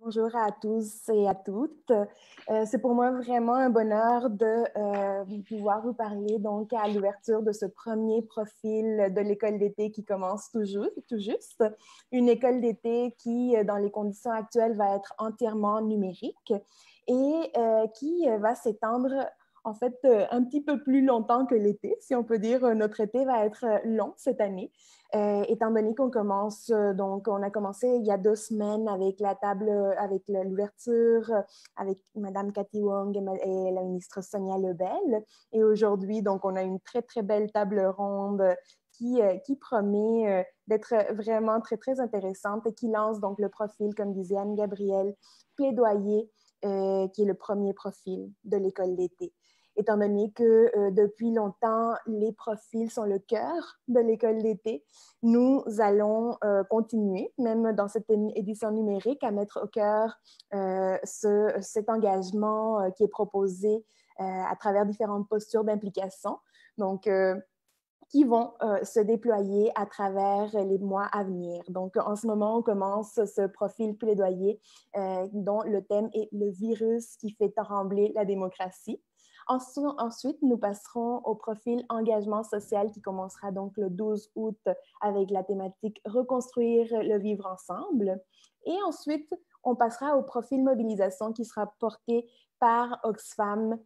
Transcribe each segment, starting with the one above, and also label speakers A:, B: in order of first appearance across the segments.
A: Bonjour à tous et à toutes. C'est pour moi vraiment un bonheur de pouvoir vous parler donc à l'ouverture de ce premier profil de l'école d'été qui commence tout juste. Une école d'été qui, dans les conditions actuelles, va être entièrement numérique et qui va s'étendre en fait un petit peu plus longtemps que l'été, si on peut dire. Notre été va être long cette année. Étant donné qu'on commence, donc on a commencé il y a 2 semaines avec la table, avec l'ouverture, avec Madame Cathy Wong et la ministre Sonia Lebel. Et aujourd'hui, donc, on a une très, très belle table ronde qui promet d'être vraiment très, très intéressante et qui lance donc le profil, comme disait Anne-Gabrielle, plaidoyer, qui est le premier profil de l'école d'été. Étant donné que depuis longtemps, les profils sont le cœur de l'école d'été, nous allons continuer, même dans cette édition numérique, à mettre au cœur cet engagement qui est proposé à travers différentes postures d'implication. Donc, qui vont se déployer à travers les mois à venir. Donc, en ce moment, on commence ce profil plaidoyer dont le thème est le virus qui fait trembler la démocratie. Ensuite, nous passerons au profil engagement social qui commencera donc le 12 août avec la thématique Reconstruire le vivre ensemble. Et ensuite, on passera au profil mobilisation qui sera porté par Oxfam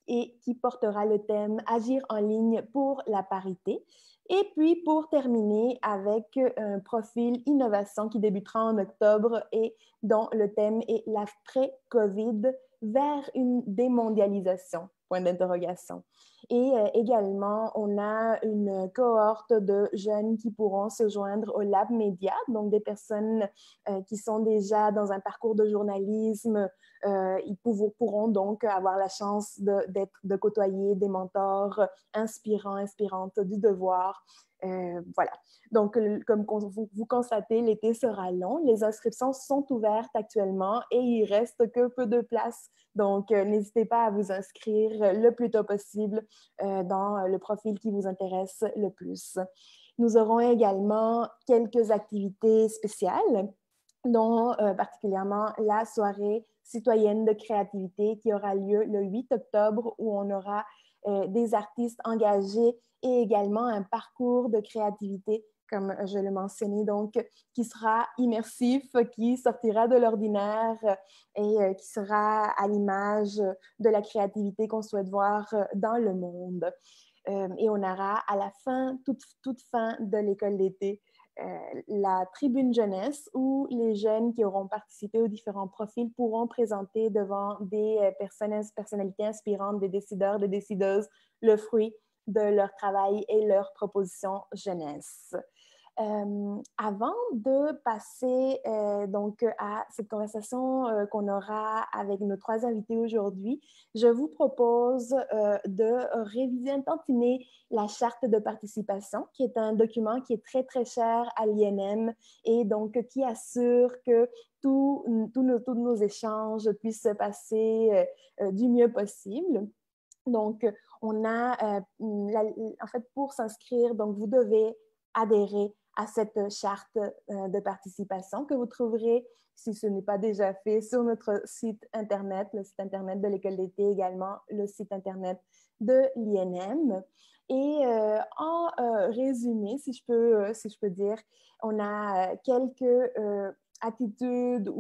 A: et qui portera le thème Agir en ligne pour la parité. Et puis, pour terminer, avec un profil innovation qui débutera en octobre et dont le thème est l'après-COVID vers une démondialisation, point d'interrogation. Et également, on a une cohorte de jeunes qui pourront se joindre au Lab Média, donc des personnes qui sont déjà dans un parcours de journalisme. Ils pourront donc avoir la chance de côtoyer des mentors inspirants, inspirantes du devoir. Voilà. Donc, comme vous constatez, l'été sera long. Les inscriptions sont ouvertes actuellement et il reste que peu de place. Donc, n'hésitez pas à vous inscrire le plus tôt possible dans le profil qui vous intéresse le plus. Nous aurons également quelques activités spéciales, dont particulièrement la soirée citoyenne de créativité qui aura lieu le 8 octobre où on aura des artistes engagés et également un parcours de créativité, comme je le mentionnais, donc, qui sera immersif, qui sortira de l'ordinaire et qui sera à l'image de la créativité qu'on souhaite voir dans le monde. Et on aura à la fin, toute fin de l'école d'été, la tribune jeunesse où les jeunes qui auront participé aux différents profils pourront présenter devant des personnalités inspirantes, des décideurs, des décideuses, le fruit de leur travail et leurs propositions jeunesse. Avant de passer donc à cette conversation qu'on aura avec nos 3 invités aujourd'hui, je vous propose de réviser un tantinet la charte de participation, qui est un document qui est très, très cher à l'INM et donc qui assure que tous nos échanges puissent se passer du mieux possible. Donc, on a, en fait, pour s'inscrire, donc vous devez adhérer à cette charte de participation que vous trouverez, si ce n'est pas déjà fait, sur notre site Internet, le site Internet de l'École d'été, également le site Internet de l'INM. Et en résumé, si je peux dire, on a quelques attitudes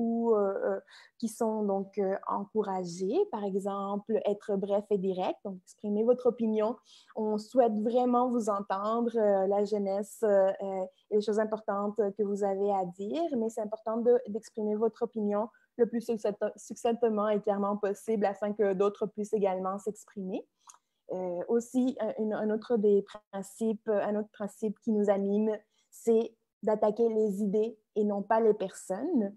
A: qui sont donc encouragées. Par exemple, être bref et direct, donc exprimer votre opinion. On souhaite vraiment vous entendre, la jeunesse et les choses importantes que vous avez à dire, mais c'est important d'exprimer votre opinion le plus succinctement et clairement possible afin que d'autres puissent également s'exprimer. Aussi, un autre principe qui nous anime, c'est d'attaquer les idées et non pas les personnes.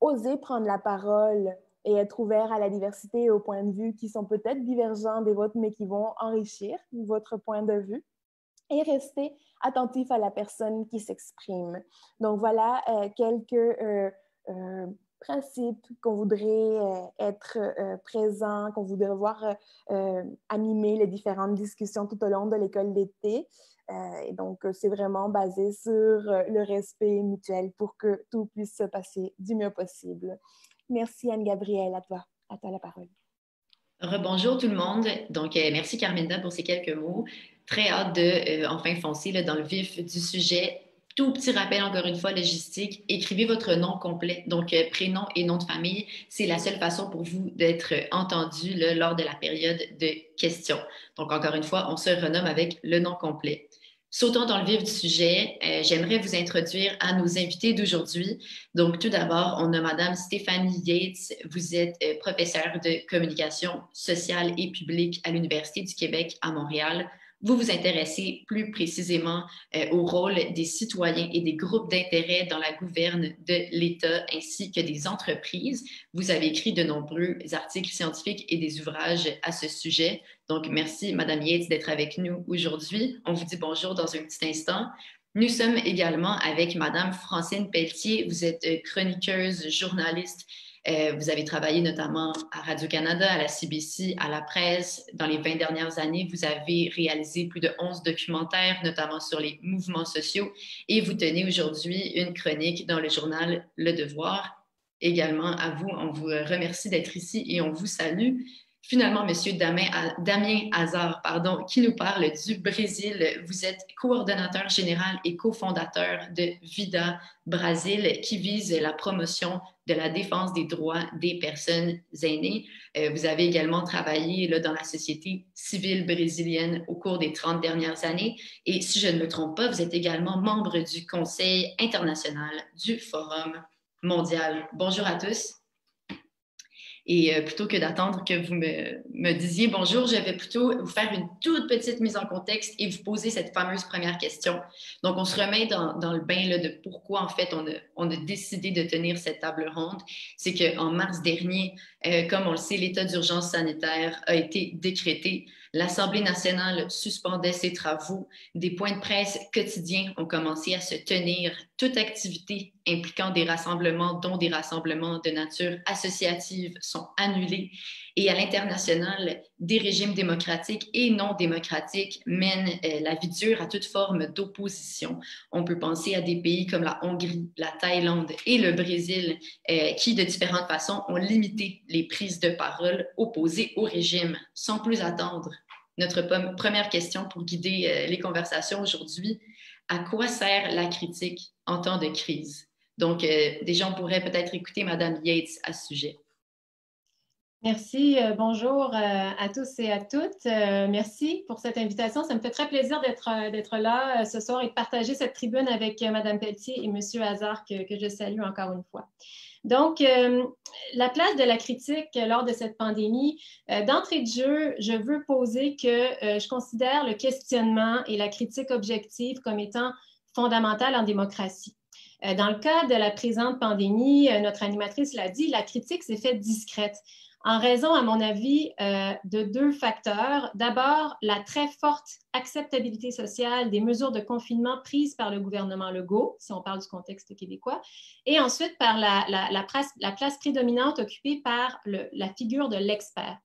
A: Oser prendre la parole et être ouvert à la diversité et aux points de vue qui sont peut-être divergents des vôtres, mais qui vont enrichir votre point de vue. Et rester attentif à la personne qui s'exprime. Donc, voilà quelques principes qu'on voudrait être présents, qu'on voudrait voir animer les différentes discussions tout au long de l'école d'été. Et donc, c'est vraiment basé sur le respect mutuel pour que tout puisse se passer du mieux possible. Merci Anne-Gabrielle, à toi la parole.
B: Rebonjour tout le monde. Donc, merci Carminda pour ces quelques mots. Très hâte de enfin foncer là, dans le vif du sujet. Tout petit rappel, encore une fois, logistique. Écrivez votre nom complet, donc prénom et nom de famille. C'est la seule façon pour vous d'être entendu là, lors de la période de questions. Donc, encore une fois, on se renomme avec le nom complet. Sautons dans le vif du sujet. J'aimerais vous introduire à nos invités d'aujourd'hui. Donc, tout d'abord, on a Madame Stéphanie Yates. Vous êtes professeure de communication sociale et publique à l'Université du Québec à Montréal. Vous vous intéressez plus précisément au rôle des citoyens et des groupes d'intérêt dans la gouverne de l'État ainsi que des entreprises. Vous avez écrit de nombreux articles scientifiques et des ouvrages à ce sujet. Donc, merci, Madame Yates, d'être avec nous aujourd'hui. On vous dit bonjour dans un petit instant. Nous sommes également avec Madame Francine Pelletier. Vous êtes chroniqueuse, journaliste. Vous avez travaillé notamment à Radio-Canada, à la CBC, à la presse. Dans les 20 dernières années, vous avez réalisé plus de 11 documentaires, notamment sur les mouvements sociaux. Et vous tenez aujourd'hui une chronique dans le journal Le Devoir. Également à vous, on vous remercie d'être ici et on vous salue. Finalement, Monsieur Damien Hazard, qui nous parle du Brésil. Vous êtes coordonnateur général et cofondateur de Vida Brasil, qui vise la promotion de la défense des droits des personnes aînées. Vous avez également travaillé là, dans la société civile brésilienne au cours des 30 dernières années. Et si je ne me trompe pas, vous êtes également membre du Conseil international du Forum mondial. Bonjour à tous. Et plutôt que d'attendre que vous me disiez bonjour, je vais plutôt vous faire une toute petite mise en contexte et vous poser cette fameuse première question. Donc, on se remet dans le bain là, de pourquoi, en fait, on a décidé de tenir cette table ronde. C'est qu'en mars dernier, comme on le sait, l'état d'urgence sanitaire a été décrété. L'Assemblée nationale suspendait ses travaux. Des points de presse quotidiens ont commencé à se tenir. Toute activité impliquant des rassemblements, dont des rassemblements de nature associative, sont annulés. Et à l'international, des régimes démocratiques et non démocratiques mènent la vie dure à toute forme d'opposition. On peut penser à des pays comme la Hongrie, la Thaïlande et le Brésil qui, de différentes façons, ont limité les prises de parole opposées au régime. Sans plus attendre, notre première question pour guider les conversations aujourd'hui, à quoi sert la critique en temps de crise? Donc, déjà, on pourrait peut-être écouter Mme Yates à ce sujet.
C: Merci. Bonjour à tous et à toutes. Merci pour cette invitation. Ça me fait très plaisir d'être là ce soir et de partager cette tribune avec Mme Pelletier et M. Hazard que je salue encore une fois. Donc, la place de la critique lors de cette pandémie, d'entrée de jeu, je veux poser que je considère le questionnement et la critique objective comme étant fondamentales en démocratie. Dans le cas de la présente pandémie, notre animatrice l'a dit, la critique s'est faite discrète en raison, à mon avis, de deux facteurs. D'abord, la très forte acceptabilité sociale des mesures de confinement prises par le gouvernement Legault, si on parle du contexte québécois, et ensuite par la place prédominante occupée par la figure de l'expert.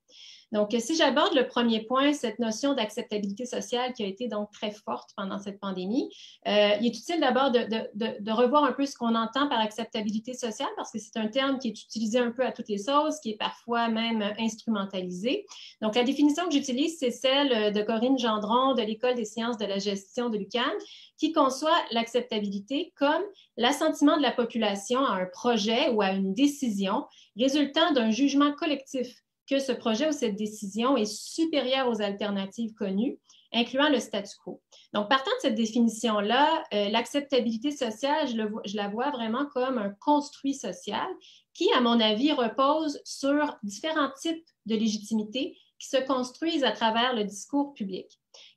C: Donc, si j'aborde le premier point, cette notion d'acceptabilité sociale qui a été donc très forte pendant cette pandémie, il est utile d'abord de revoir un peu ce qu'on entend par acceptabilité sociale parce que c'est un terme qui est utilisé un peu à toutes les sauces, qui est parfois même instrumentalisé. Donc, la définition que j'utilise, c'est celle de Corinne Gendron de l'École des sciences de la gestion de l'UQAM, qui conçoit l'acceptabilité comme l'assentiment de la population à un projet ou à une décision résultant d'un jugement collectif que ce projet ou cette décision est supérieure aux alternatives connues, incluant le statu quo. Donc, partant de cette définition-là, l'acceptabilité sociale, je la vois vraiment comme un construit social qui, à mon avis, repose sur différents types de légitimité qui se construisent à travers le discours public.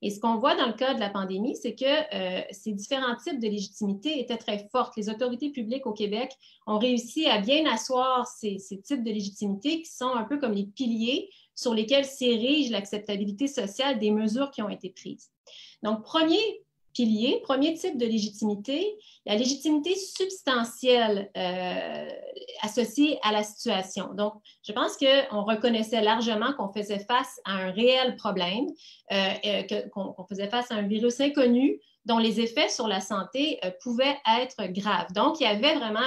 C: Et ce qu'on voit dans le cas de la pandémie, c'est que ces différents types de légitimité étaient très fortes. Les autorités publiques au Québec ont réussi à bien asseoir ces types de légitimité qui sont un peu comme les piliers sur lesquels s'érige l'acceptabilité sociale des mesures qui ont été prises. Donc, premier pilier, premier type de légitimité, la légitimité substantielle associée à la situation. Donc, je pense qu'on reconnaissait largement qu'on faisait face à un réel problème, qu'on faisait face à un virus inconnu dont les effets sur la santé pouvaient être graves. Donc, il y avait vraiment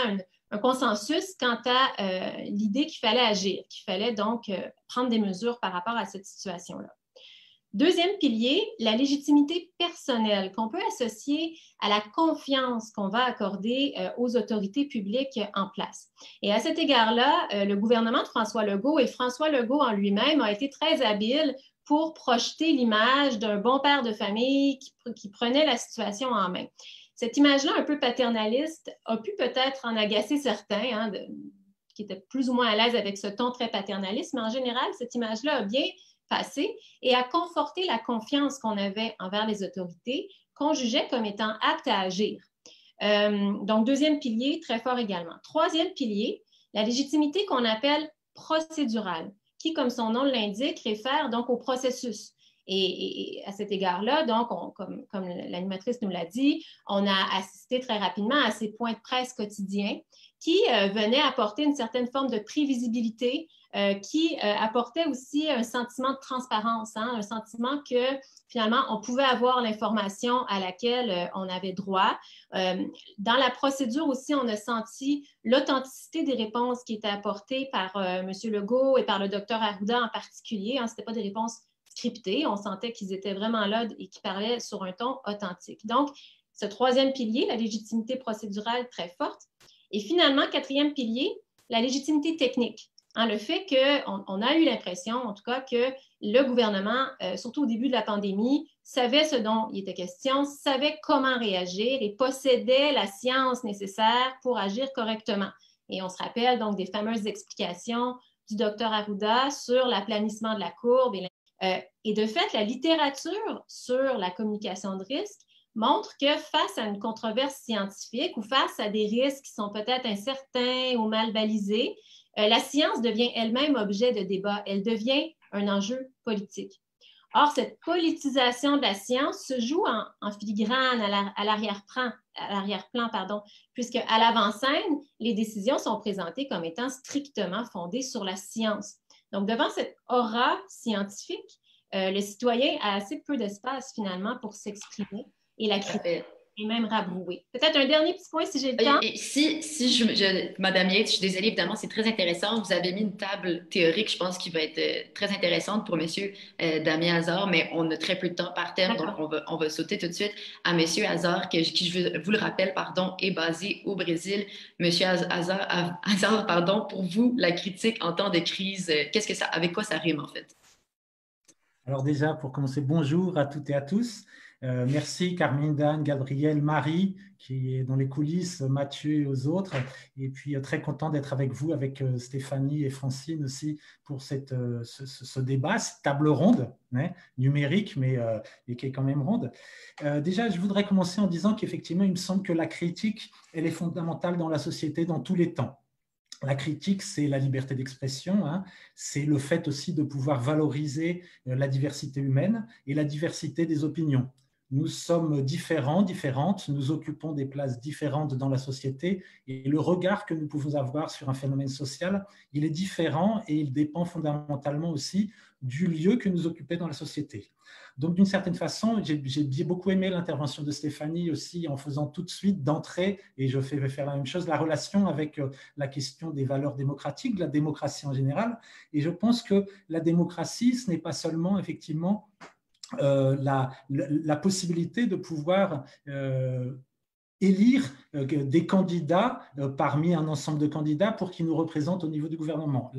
C: un consensus quant à l'idée qu'il fallait agir, qu'il fallait donc prendre des mesures par rapport à cette situation-là. Deuxième pilier, la légitimité personnelle qu'on peut associer à la confiance qu'on va accorder aux autorités publiques en place. Et à cet égard-là, le gouvernement de François Legault et François Legault en lui-même a été très habile pour projeter l'image d'un bon père de famille qui prenait la situation en main. Cette image-là, un peu paternaliste, a pu peut-être en agacer certains, qui étaient plus ou moins à l'aise avec ce ton très paternaliste, mais en général, cette image-là a bien passé et a conforté la confiance qu'on avait envers les autorités, qu'on jugeait comme étant aptes à agir. Donc, deuxième pilier, très fort également. Troisième pilier, la légitimité qu'on appelle procédurale, qui, comme son nom l'indique, réfère donc au processus. Et à cet égard-là, donc, comme l'animatrice nous l'a dit, on a assisté très rapidement à ces points de presse quotidiens qui venaient apporter une certaine forme de prévisibilité, qui apportait aussi un sentiment de transparence, un sentiment que finalement, on pouvait avoir l'information à laquelle on avait droit. Dans la procédure aussi, on a senti l'authenticité des réponses qui étaient apportées par M. Legault et par le Dr Arruda en particulier. Ce n'étaient pas des réponses scriptées. On sentait qu'ils étaient vraiment là et qu'ils parlaient sur un ton authentique. Donc, ce troisième pilier, la légitimité procédurale très forte. Et finalement, quatrième pilier, la légitimité technique. Le fait qu'on a eu l'impression, en tout cas, que le gouvernement, surtout au début de la pandémie, savait ce dont il était question, savait comment réagir et possédait la science nécessaire pour agir correctement. Et on se rappelle donc des fameuses explications du Dr Arruda sur l'aplanissement de la courbe. Et de fait, la littérature sur la communication de risque montre que face à une controverse scientifique ou face à des risques qui sont peut-être incertains ou mal balisés, la science devient elle-même objet de débat. Elle devient un enjeu politique. Or, cette politisation de la science se joue en filigrane, à l'arrière-plan, puisque à l'avant-scène, les décisions sont présentées comme étant strictement fondées sur la science. Donc, devant cette aura scientifique, le citoyen a assez peu d'espace finalement pour s'exprimer et la critique et même rabrouer. Peut-être un dernier petit point si j'ai le temps.
B: Madame Yates, je suis désolée, évidemment, c'est très intéressant. Vous avez mis une table théorique, je pense, qui va être très intéressante pour Monsieur Damien Hazard, mais on a très peu de temps par thème, donc on va sauter tout de suite à Monsieur Hazard, qui, je vous le rappelle, est basé au Brésil. Monsieur Hazard, pour vous, la critique en temps de crise, avec quoi ça rime en fait?
D: Alors déjà, pour commencer, bonjour à toutes et à tous. Merci Carmine, Dan, Gabriel, Marie, qui est dans les coulisses, Mathieu et aux autres. Et puis très content d'être avec vous, avec Stéphanie et Francine aussi pour ce débat, cette table ronde, numérique, mais qui est quand même ronde. Déjà, je voudrais commencer en disant qu'effectivement, il me semble que la critique, elle est fondamentale dans la société dans tous les temps. La critique, c'est la liberté d'expression, c'est le fait aussi de pouvoir valoriser la diversité humaine et la diversité des opinions. Nous sommes différents, différentes, nous occupons des places différentes dans la société et le regard que nous pouvons avoir sur un phénomène social, il est différent et il dépend fondamentalement aussi du lieu que nous occupons dans la société. Donc, d'une certaine façon, j'ai beaucoup aimé l'intervention de Stéphanie aussi en faisant tout de suite d'entrée, et je vais faire la même chose, la relation avec la question des valeurs démocratiques, de la démocratie en général. Et je pense que la démocratie, ce n'est pas seulement effectivement la possibilité de pouvoir élire des candidats parmi un ensemble de candidats pour qu'ils nous représentent au niveau du gouvernement.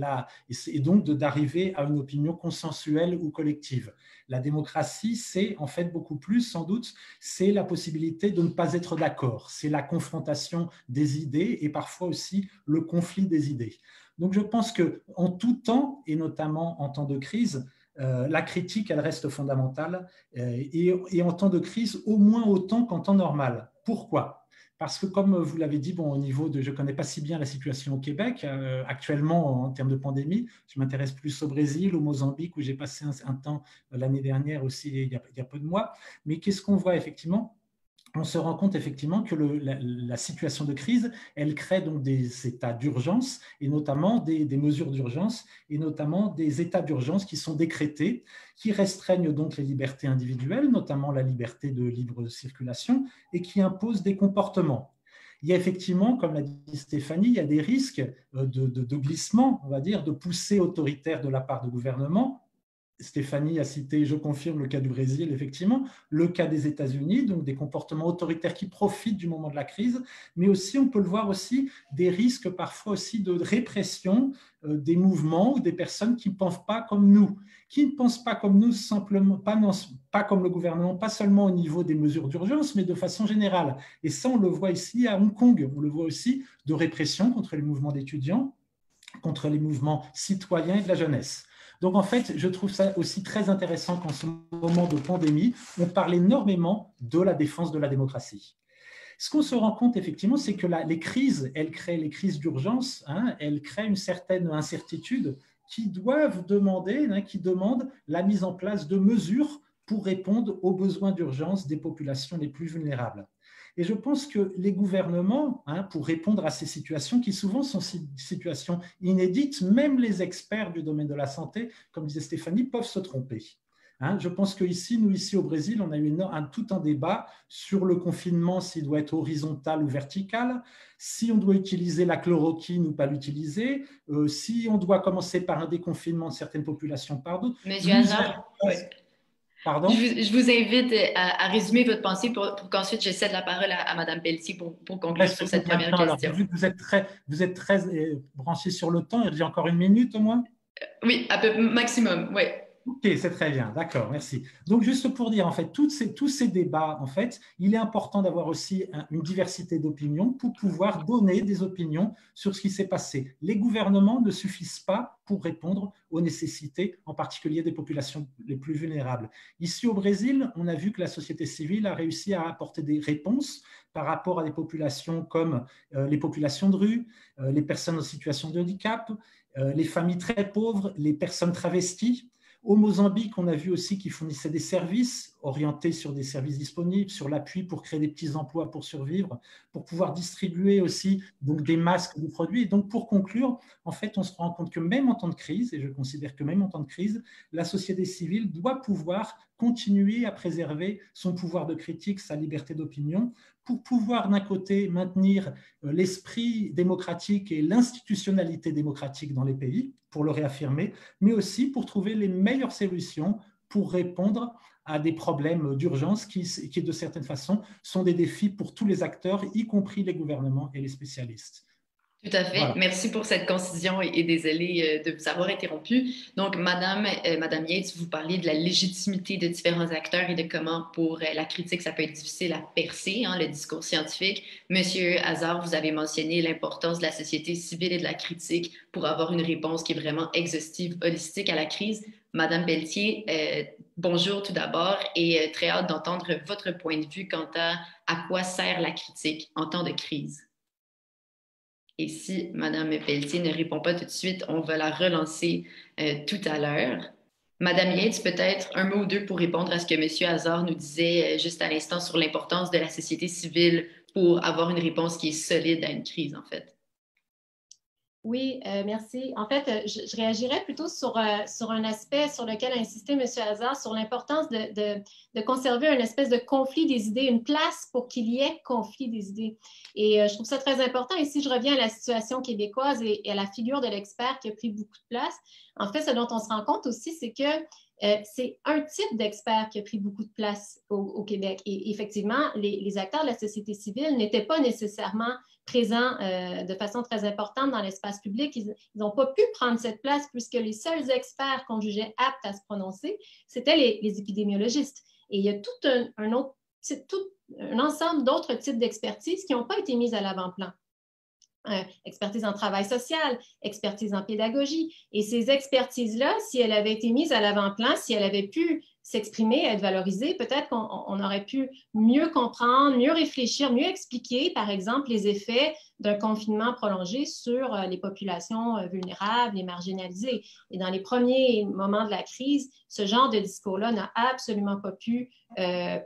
D: Et donc d'arriver à une opinion consensuelle ou collective. La démocratie, c'est en fait beaucoup plus, sans doute, c'est la possibilité de ne pas être d'accord. C'est la confrontation des idées et parfois aussi le conflit des idées. Donc je pense qu'en tout temps, et notamment en temps de crise, la critique, elle reste fondamentale et en temps de crise, au moins autant qu'en temps normal. Pourquoi ? Parce que comme vous l'avez dit, au niveau de, je ne connais pas si bien la situation au Québec, actuellement en termes de pandémie, je m'intéresse plus au Brésil, au Mozambique, où j'ai passé un temps l'année dernière aussi, il y a peu de mois. Mais qu'est-ce qu'on voit effectivement ? On se rend compte effectivement que la situation de crise, elle crée donc des états d'urgence et notamment des mesures d'urgence et notamment des états d'urgence qui sont décrétés, qui restreignent donc les libertés individuelles, notamment la liberté de libre circulation et qui imposent des comportements. Il y a effectivement, comme l'a dit Stéphanie, il y a des risques de glissement, on va dire, de poussée autoritaire de la part du gouvernement. Stéphanie a cité, je confirme, le cas du Brésil, effectivement, le cas des États-Unis, donc des comportements autoritaires qui profitent du moment de la crise, mais aussi, on peut le voir aussi, des risques parfois aussi de répression des mouvements ou des personnes qui ne pensent pas comme nous, qui ne pensent pas comme nous, simplement, pas comme le gouvernement, pas seulement au niveau des mesures d'urgence, mais de façon générale. Et ça, on le voit ici à Hong Kong, on le voit aussi de répression contre les mouvements d'étudiants, contre les mouvements citoyens et de la jeunesse. Donc, en fait, je trouve ça aussi très intéressant qu'en ce moment de pandémie, on parle énormément de la défense de la démocratie. Ce qu'on se rend compte, effectivement, c'est que les crises, elles créent les crises d'urgence, elles créent une certaine incertitude qui demandent la mise en place de mesures pour répondre aux besoins d'urgence des populations les plus vulnérables. Et je pense que les gouvernements, pour répondre à ces situations qui souvent sont des situations inédites, même les experts du domaine de la santé, comme disait Stéphanie, peuvent se tromper. Je pense qu'ici, nous, ici au Brésil, on a eu tout un débat sur le confinement, s'il doit être horizontal ou vertical, si on doit utiliser la chloroquine ou pas l'utiliser, si on doit commencer par un déconfinement de certaines populations par d'autres.
B: Monsieur Hazard,
D: Pardon?
B: Je vous invite à résumer votre pensée pour qu'ensuite je cède la parole à Mme Pelletier pour conclure sur cette première question.
D: Alors, vu que vous êtes très branché sur le temps, j'ai encore une minute au moins?
B: Oui, à peu maximum, oui.
D: Ok, c'est très bien, d'accord, merci. Donc, juste pour dire, en fait, tous ces débats, en fait, il est important d'avoir aussi une diversité d'opinions pour pouvoir donner des opinions sur ce qui s'est passé. Les gouvernements ne suffisent pas pour répondre aux nécessités, en particulier des populations les plus vulnérables. Ici, au Brésil, on a vu que la société civile a réussi à apporter des réponses par rapport à des populations comme les populations de rue, les personnes en situation de handicap, les familles très pauvres, les personnes travesties. Au Mozambique, on a vu aussi qu'ils fournissaient des services orientés sur des services disponibles, sur l'appui pour créer des petits emplois pour survivre, pour pouvoir distribuer aussi donc, des masques, des produits. Et donc, pour conclure, en fait, on se rend compte que même en temps de crise, et je considère que même en temps de crise, la société civile doit pouvoir continuer à préserver son pouvoir de critique, sa liberté d'opinion, pour pouvoir d'un côté maintenir l'esprit démocratique et l'institutionnalité démocratique dans les pays, pour le réaffirmer, mais aussi pour trouver les meilleures solutions pour répondre à des problèmes d'urgence qui, de certaine façon, sont des défis pour tous les acteurs, y compris les gouvernements et les spécialistes.
B: Tout à fait. Voilà. Merci pour cette concision et désolée de vous avoir interrompu. Donc, Madame Yates, vous parliez de la légitimité de différents acteurs et de comment, pour la critique, ça peut être difficile à percer, le discours scientifique. Monsieur Hazard, vous avez mentionné l'importance de la société civile et de la critique pour avoir une réponse qui est vraiment exhaustive, holistique à la crise. Madame Pelletier, bonjour tout d'abord et très hâte d'entendre votre point de vue quant à quoi sert la critique en temps de crise. Et si Mme Pelletier ne répond pas tout de suite, on va la relancer tout à l'heure. Mme Yates, peut-être un mot ou deux pour répondre à ce que M. Hazard nous disait juste à l'instant sur l'importance de la société civile pour avoir une réponse qui est solide à une crise, en fait.
C: Oui, merci. En fait, je réagirais plutôt sur un aspect sur lequel a insisté M. Hazard, sur l'importance de conserver une espèce de conflit des idées, une place pour qu'il y ait conflit des idées. Et je trouve ça très important. Et si je reviens à la situation québécoise et à la figure de l'expert qui a pris beaucoup de place, en fait, ce dont on se rend compte aussi, c'est que c'est un type d'expert qui a pris beaucoup de place au Québec. Et effectivement, les acteurs de la société civile n'étaient pas nécessairement présents de façon très importante dans l'espace public. Ils n'ont pas pu prendre cette place puisque les seuls experts qu'on jugeait aptes à se prononcer, c'était les épidémiologistes. Et il y a tout un ensemble d'autres types d'expertise qui n'ont pas été mises à l'avant-plan. Expertise en travail social, expertise en pédagogie. Et ces expertises-là, si elles avaient été mises à l'avant-plan, si elles avaient pu s'exprimer, être valorisées, peut-être qu'on aurait pu mieux comprendre, mieux réfléchir, mieux expliquer, par exemple, les effets d'un confinement prolongé sur les populations vulnérables et marginalisées. Et dans les premiers moments de la crise, ce genre de discours-là n'a absolument pas pu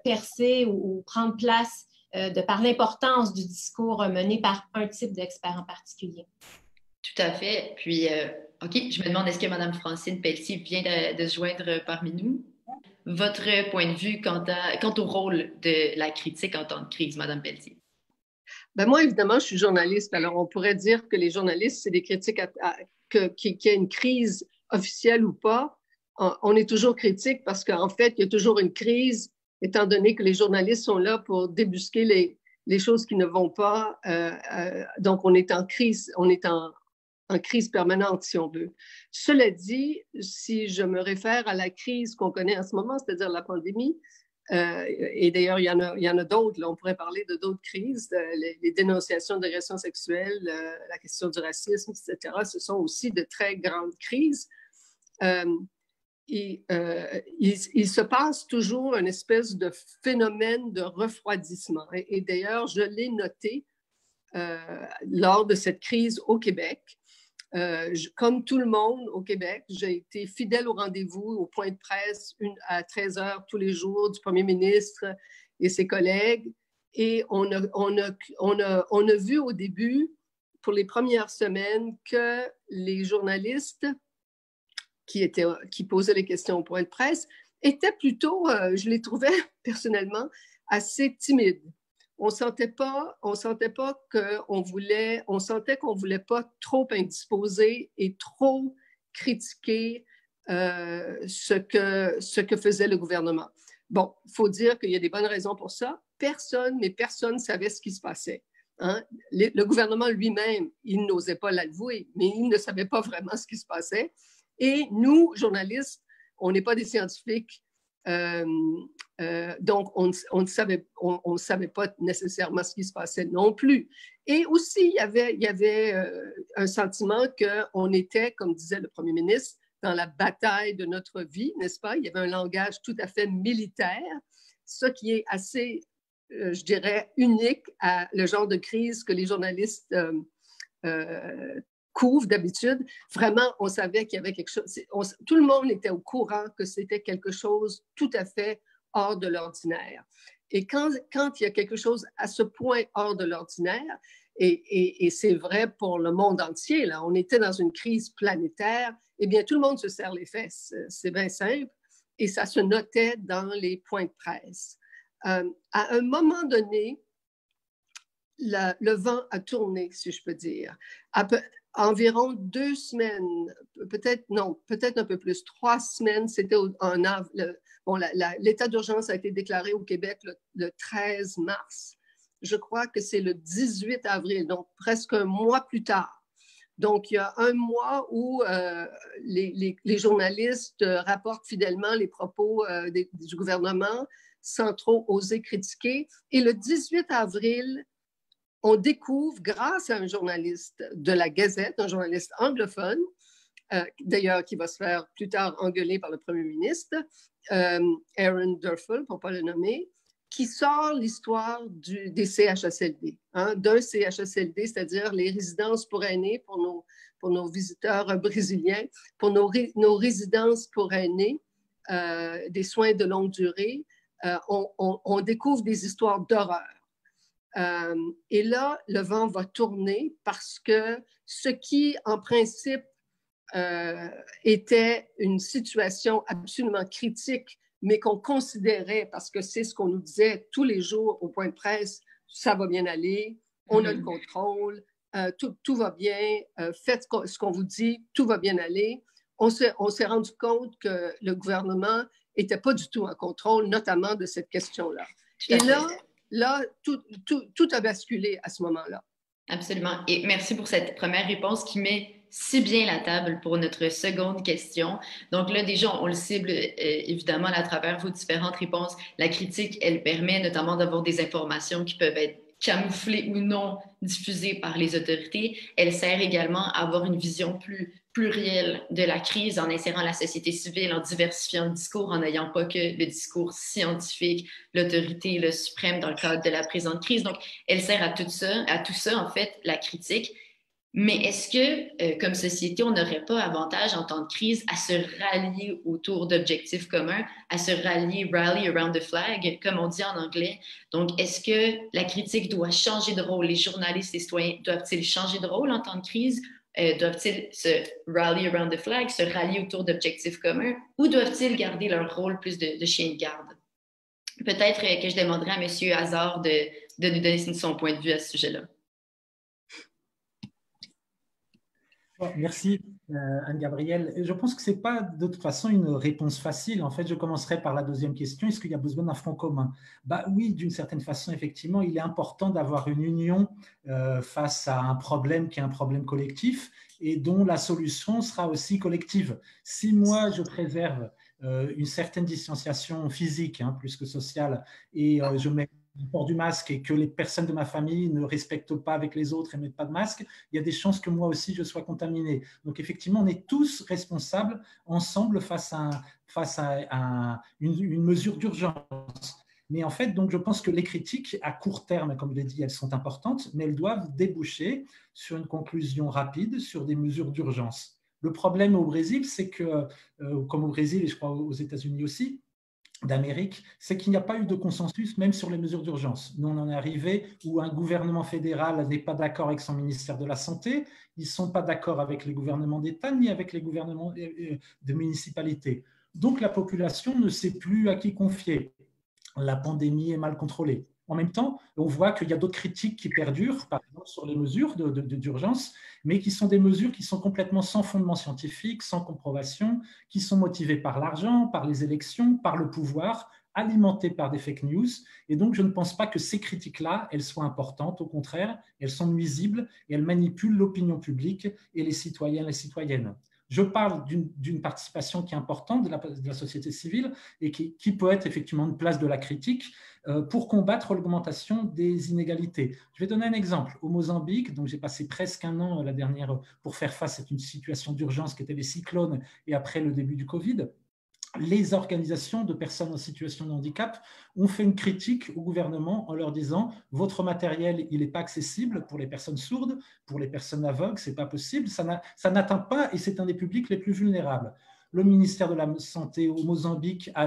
C: percer ou prendre place de par l'importance du discours mené par un type d'expert en particulier.
B: Tout à fait. Puis, OK, je me demande, est-ce que Mme Francine Pelletier vient de se joindre parmi nous? Votre point de vue quant au rôle de la critique en temps de crise, Mme Pelletier?
E: Ben moi, évidemment, je suis journaliste. Alors, on pourrait dire que les journalistes, c'est des critiques qu'il y ait une crise officielle ou pas. On est toujours critique parce qu'en fait, il y a toujours une crise, étant donné que les journalistes sont là pour débusquer les choses qui ne vont pas. Donc, on est en crise, en crise permanente, si on veut. Cela dit, si je me réfère à la crise qu'on connaît en ce moment, c'est-à-dire la pandémie, et d'ailleurs, il y en a d'autres. Là, on pourrait parler de d'autres crises, les dénonciations d'agressions sexuelles, la question du racisme, etc. Ce sont aussi de très grandes crises. Il se passe toujours une espèce de phénomène de refroidissement. Et d'ailleurs, je l'ai noté lors de cette crise au Québec. Comme tout le monde au Québec, j'ai été fidèle au rendez-vous, au point de presse à 13h tous les jours du premier ministre et ses collègues. Et on a vu au début, pour les premières semaines, que les journalistes qui posaient les questions au point de presse étaient plutôt, je les trouvais personnellement, assez timides. On sentait qu'on voulait pas trop indisposer et trop critiquer ce que faisait le gouvernement. Bon, il faut dire qu'il y a des bonnes raisons pour ça. Personne ne savait ce qui se passait. Hein? Le gouvernement lui-même, il n'osait pas l'avouer, mais il ne savait pas vraiment ce qui se passait. Et nous, journalistes, on n'est pas des scientifiques. Donc, on ne savait pas nécessairement ce qui se passait non plus. Et aussi, il y avait un sentiment qu'on était, comme disait le premier ministre, dans la bataille de notre vie, n'est-ce pas? Il y avait un langage tout à fait militaire, ce qui est assez, je dirais, unique à le genre de crise que les journalistes couvrent d'habitude. Vraiment, on savait qu'il y avait quelque chose. Tout le monde était au courant que c'était quelque chose tout à fait hors de l'ordinaire. Et quand il y a quelque chose à ce point hors de l'ordinaire, et c'est vrai pour le monde entier, là, on était dans une crise planétaire, eh bien, tout le monde se serre les fesses. C'est bien simple. Et ça se notait dans les points de presse. À un moment donné, le vent a tourné, si je peux dire. Environ 2 semaines, peut-être un peu plus, 3 semaines, c'était en avril. Bon, l'état d'urgence a été déclaré au Québec le 13 mars. Je crois que c'est le 18 avril, donc presque un mois plus tard. Donc, il y a un mois où les journalistes rapportent fidèlement les propos du gouvernement sans trop oser critiquer. Et le 18 avril, on découvre, grâce à un journaliste de la Gazette, un journaliste anglophone, d'ailleurs qui va se faire plus tard engueuler par le premier ministre, Aaron Durfel, pour ne pas le nommer, qui sort l'histoire des CHSLD, hein, d'un CHSLD, c'est-à-dire les résidences pour aînés, pour nos visiteurs brésiliens, pour nos résidences pour aînés, des soins de longue durée. On découvre des histoires d'horreur. Et là, le vent va tourner parce que ce qui, en principe, était une situation absolument critique, mais qu'on considérait, parce que c'est ce qu'on nous disait tous les jours au point de presse, ça va bien aller, on a le contrôle, tout va bien, faites ce qu'on vous dit, tout va bien aller. On s'est rendu compte que le gouvernement n'était pas du tout en contrôle, notamment de cette question-là. Et là, tout a basculé à ce moment-là.
B: Absolument. Et merci pour cette première réponse qui met si bien la table pour notre seconde question. Donc là, déjà, on le cible évidemment à travers vos différentes réponses. La critique, elle permet notamment d'avoir des informations qui peuvent être camouflées ou non diffusées par les autorités. Elle sert également à avoir une vision plus plurielle de la crise en insérant la société civile, en diversifiant le discours, en n'ayant pas que le discours scientifique, l'autorité, le suprême dans le cadre de la présente crise. Donc, elle sert à tout ça, en fait, la critique. Mais est-ce que, comme société, on n'aurait pas avantage en temps de crise à se rallier autour d'objectifs communs, à se rallier, rally around the flag, comme on dit en anglais? Donc, est-ce que la critique doit changer de rôle? Les journalistes, les citoyens doivent-ils changer de rôle en temps de crise? Doivent-ils se rally around the flag, se rallier autour d'objectifs communs? Ou doivent-ils garder leur rôle plus de chien de garde? Peut-être que je demanderai à M. Hazard de de nous donner son point de vue à ce sujet-là.
D: Bon, merci Anne-Gabrielle. Je pense que ce n'est pas de toute façon une réponse facile. En fait, je commencerai par la deuxième question. Est-ce qu'il y a besoin d'un front commun? Oui, d'une certaine façon, effectivement, il est important d'avoir une union face à un problème qui est un problème collectif et dont la solution sera aussi collective. Si moi, je préserve une certaine distanciation physique, plus que sociale, et je mets le port du masque et que les personnes de ma famille ne respectent pas avec les autres et ne mettent pas de masque, il y a des chances que moi aussi je sois contaminé. Donc effectivement, on est tous responsables ensemble face à une mesure d'urgence. Mais en fait, donc, je pense que les critiques à court terme, comme je l'ai dit, elles sont importantes, mais elles doivent déboucher sur une conclusion rapide sur des mesures d'urgence. Le problème au Brésil, c'est que, comme au Brésil et je crois aux États-Unis aussi, d'Amérique, c'est qu'il n'y a pas eu de consensus même sur les mesures d'urgence. Nous, on en est arrivé où un gouvernement fédéral n'est pas d'accord avec son ministère de la Santé, ils ne sont pas d'accord avec les gouvernements d'État ni avec les gouvernements de municipalités. Donc, la population ne sait plus à qui confier. La pandémie est mal contrôlée. En même temps, on voit qu'il y a d'autres critiques qui perdurent, par exemple sur les mesures d'urgence, mais qui sont des mesures qui sont complètement sans fondement scientifique, sans compromission, qui sont motivées par l'argent, par les élections, par le pouvoir, alimentées par des fake news. Et donc, je ne pense pas que ces critiques-là, elles soient importantes. Au contraire, elles sont nuisibles et elles manipulent l'opinion publique et les citoyens et les citoyennes. Je parle d'une participation qui est importante de la société civile et qui peut être effectivement une place de la critique pour combattre l'augmentation des inégalités. Je vais donner un exemple. Au Mozambique, donc j'ai passé presque un an la dernière pour faire face à une situation d'urgence qui était les cyclones et après le début du Covid. Les organisations de personnes en situation de handicap ont fait une critique au gouvernement en leur disant « Votre matériel, il n'est pas accessible pour les personnes sourdes, pour les personnes aveugles, ce n'est pas possible, ça n'atteint pas et c'est un des publics les plus vulnérables. » Le ministère de la Santé au Mozambique a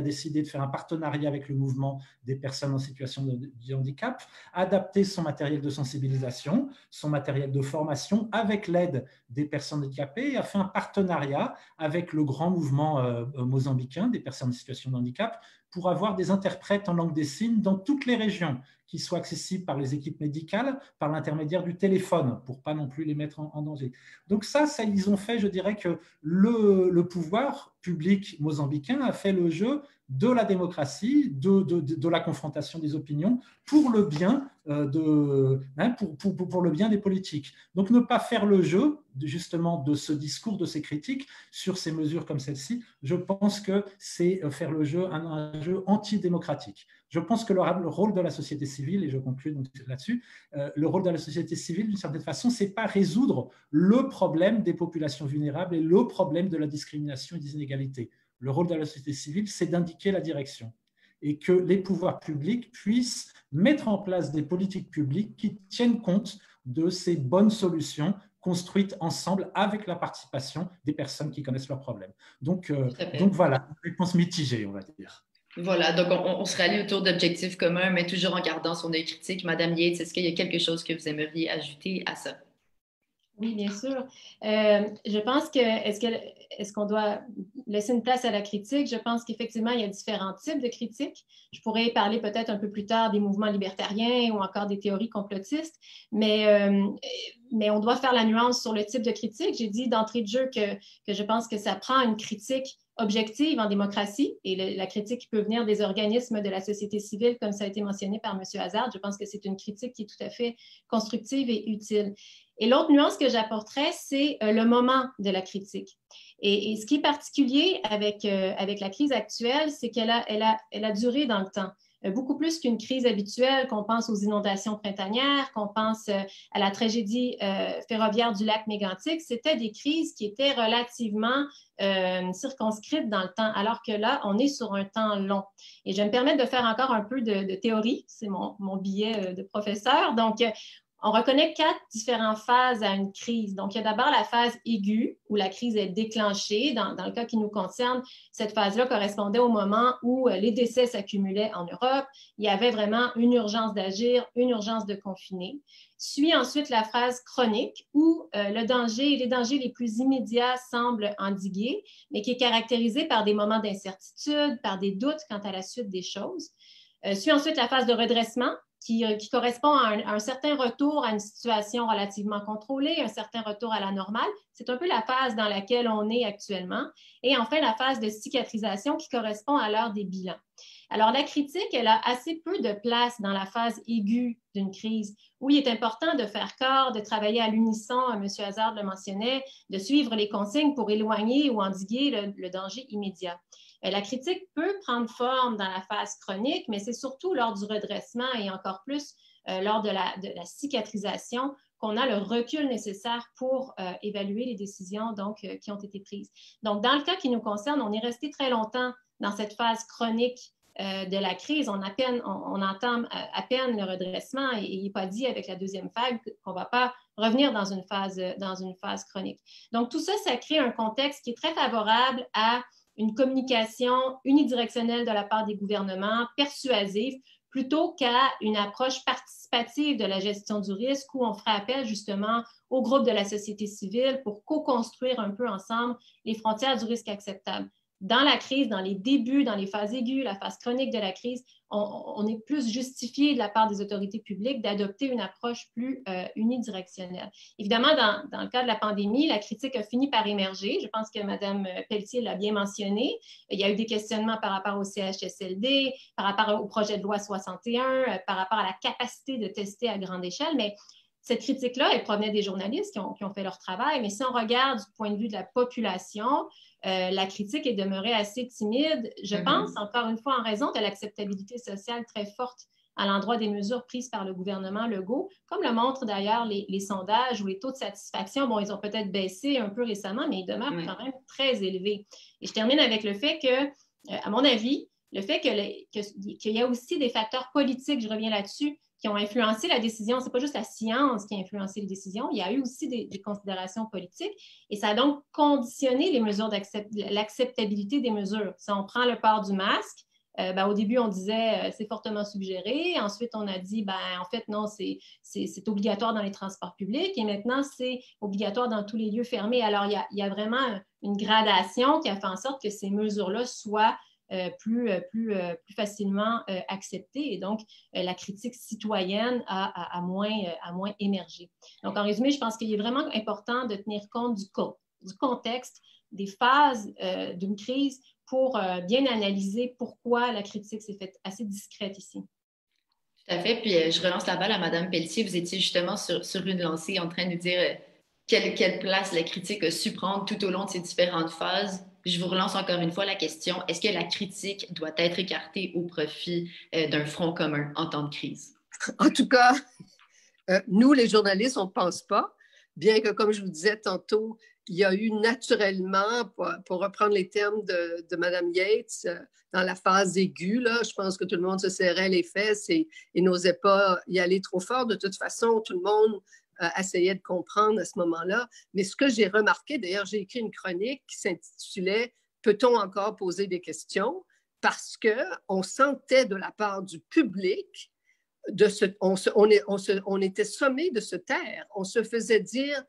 D: décidé de faire un partenariat avec le mouvement des personnes en situation de handicap, a adapté son matériel de sensibilisation, son matériel de formation avec l'aide des personnes handicapées et a fait un partenariat avec le grand mouvement mozambicain des personnes en situation de handicap pour avoir des interprètes en langue des signes dans toutes les régions qui soient accessibles par les équipes médicales, par l'intermédiaire du téléphone, pour ne pas non plus les mettre en danger. Donc ça, ils ont fait, je dirais que le pouvoir public mozambicain a fait le jeu de la démocratie, de la confrontation des opinions pour le bien, pour le bien des politiques. Donc ne pas faire le jeu justement de ce discours, de ces critiques sur ces mesures comme celle-ci, je pense que c'est faire le jeu, un jeu antidémocratique. Je pense que le rôle de la société civile, et je conclue donc là-dessus, le rôle de la société civile, d'une certaine façon, ce n'est pas résoudre le problème des populations vulnérables et le problème de la discrimination et des inégalités. Le rôle de la société civile, c'est d'indiquer la direction et que les pouvoirs publics puissent mettre en place des politiques publiques qui tiennent compte de ces bonnes solutions construites ensemble avec la participation des personnes qui connaissent leurs problèmes. Donc voilà, une réponse mitigée, on va dire.
B: Voilà, donc on se rallie autour d'objectifs communs, mais toujours en gardant son œil critique. Madame Yates, est-ce qu'il y a quelque chose que vous aimeriez ajouter à ça?
C: Oui, bien sûr. Je pense que est-ce qu'on doit laisser une place à la critique? Je pense qu'effectivement, il y a différents types de critiques. Je pourrais parler peut-être un peu plus tard des mouvements libertariens ou encore des théories complotistes, mais on doit faire la nuance sur le type de critique. J'ai dit d'entrée de jeu que je pense que ça prend une critique objective en démocratie et la critique qui peut venir des organismes de la société civile, comme ça a été mentionné par M. Hazard. Je pense que c'est une critique qui est tout à fait constructive et utile. Et l'autre nuance que j'apporterais, c'est le moment de la critique. Et ce qui est particulier avec la crise actuelle, c'est qu'elle a duré dans le temps. Beaucoup plus qu'une crise habituelle, qu'on pense aux inondations printanières, qu'on pense à la tragédie ferroviaire du lac Mégantic, c'était des crises qui étaient relativement circonscrites dans le temps, alors que là, on est sur un temps long. Et je vais me permettre de faire encore un peu de théorie, c'est mon billet de professeur. Donc, on reconnaît 4 différentes phases à une crise. Donc, il y a d'abord la phase aiguë, où la crise est déclenchée. Dans le cas qui nous concerne, cette phase-là correspondait au moment où les décès s'accumulaient en Europe. Il y avait vraiment une urgence d'agir, une urgence de confiner. Suit ensuite la phase chronique, où les dangers les plus immédiats semblent endigués, mais qui est caractérisée par des moments d'incertitude, par des doutes quant à la suite des choses. Suit ensuite la phase de redressement, qui correspond à un certain retour à une situation relativement contrôlée, un certain retour à la normale. C'est un peu la phase dans laquelle on est actuellement. Et enfin, la phase de cicatrisation qui correspond à l'heure des bilans. Alors, la critique, elle a assez peu de place dans la phase aiguë d'une crise, où il est important de faire corps, de travailler à l'unisson, M. Hazard le mentionnait, de suivre les consignes pour éloigner ou endiguer le danger immédiat. La critique peut prendre forme dans la phase chronique, mais c'est surtout lors du redressement et encore plus lors de la cicatrisation qu'on a le recul nécessaire pour évaluer les décisions qui ont été prises. Donc, dans le cas qui nous concerne, on est resté très longtemps dans cette phase chronique de la crise. On entame à peine le redressement et il n'est pas dit avec la deuxième vague qu'on ne va pas revenir dans une phase chronique. Donc, tout ça, ça crée un contexte qui est très favorable à une communication unidirectionnelle de la part des gouvernements, persuasive, plutôt qu'à une approche participative de la gestion du risque où on ferait appel justement au groupe de la société civile pour co-construire un peu ensemble les frontières du risque acceptable. Dans la crise, dans les débuts, dans les phases aiguës, la phase chronique de la crise, on est plus justifié de la part des autorités publiques d'adopter une approche plus unidirectionnelle. Évidemment, dans le cas de la pandémie, la critique a fini par émerger. Je pense que Mme Pelletier l'a bien mentionné. Il y a eu des questionnements par rapport au CHSLD, par rapport au projet de loi 61, par rapport à la capacité de tester à grande échelle, mais cette critique-là, elle provenait des journalistes qui ont fait leur travail, mais si on regarde du point de vue de la population, la critique est demeurée assez timide, je pense, encore une fois, en raison de l'acceptabilité sociale très forte à l'endroit des mesures prises par le gouvernement Legault, comme le montrent d'ailleurs les sondages où les taux de satisfaction, bon, ils ont peut-être baissé un peu récemment, mais ils demeurent quand même très élevés. Et je termine avec le fait que, à mon avis, le fait qu'il y a aussi des facteurs politiques, je reviens là-dessus, qui ont influencé la décision. Ce n'est pas juste la science qui a influencé les décisions, il y a eu aussi des considérations politiques et ça a donc conditionné les mesures l'acceptabilité des mesures. Si on prend le port du masque, au début, on disait c'est fortement suggéré. Ensuite, on a dit en fait, non, c'est obligatoire dans les transports publics et maintenant, c'est obligatoire dans tous les lieux fermés. Alors, il y a vraiment une gradation qui a fait en sorte que ces mesures-là soient plus facilement acceptée et donc la critique citoyenne a moins émergé. Donc, en résumé, je pense qu'il est vraiment important de tenir compte du contexte, des phases d'une crise pour bien analyser pourquoi la critique s'est faite assez discrète ici.
B: Tout à fait. Puis, je relance la balle à Mme Pelletier. Vous étiez justement sur une lancée en train de dire quelle place la critique a su prendre tout au long de ces différentes phases. Je vous relance encore une fois la question, est-ce que la critique doit être écartée au profit d'un front commun en temps de crise?
E: En tout cas, nous, les journalistes, on ne pense pas, bien que, comme je vous disais tantôt, il y a eu naturellement, pour reprendre les termes de Mme Yates, dans la phase aiguë, là, je pense que tout le monde se serrait les fesses et n'osait pas y aller trop fort. De toute façon, tout le monde essayait de comprendre à ce moment-là. Mais ce que j'ai remarqué, d'ailleurs, j'ai écrit une chronique qui s'intitulait « Peut-on encore poser des questions ?» parce qu'on sentait de la part du public, on était sommé de se taire. On se faisait dire,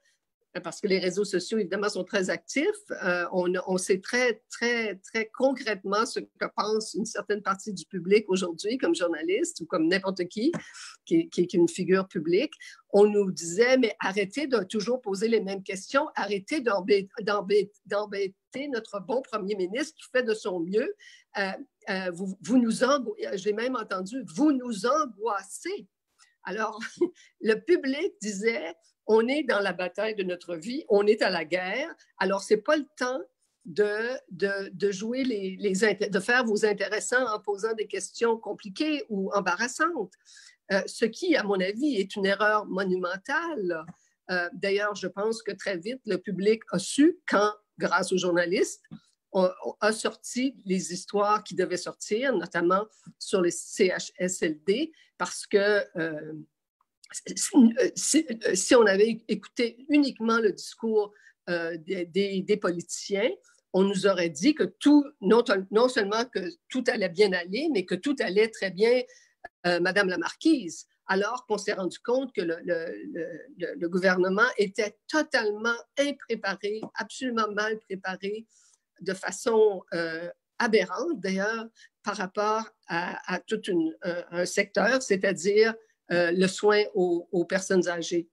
E: parce que les réseaux sociaux, évidemment, sont très actifs, on sait très, très, très concrètement ce que pense une certaine partie du public aujourd'hui, comme journaliste ou comme n'importe qui est une figure publique. On nous disait, mais arrêtez de toujours poser les mêmes questions, arrêtez d'embêter notre bon premier ministre qui fait de son mieux. J'ai même entendu, vous nous angoissez. Alors, le public disait, on est dans la bataille de notre vie, on est à la guerre, alors ce n'est pas le temps de jouer de faire vos intéressants en posant des questions compliquées ou embarrassantes. Ce qui, à mon avis, est une erreur monumentale. D'ailleurs, je pense que très vite, le public a su, quand, grâce aux journalistes, on a sorti les histoires qui devaient sortir, notamment sur les CHSLD, parce que si on avait écouté uniquement le discours des politiciens, on nous aurait dit que non seulement que tout allait bien aller, mais que tout allait très bien, Madame la Marquise, alors qu'on s'est rendu compte que le gouvernement était totalement impréparé, absolument mal préparé, de façon aberrante d'ailleurs, par rapport à tout un secteur, c'est-à-dire le soin aux personnes âgées.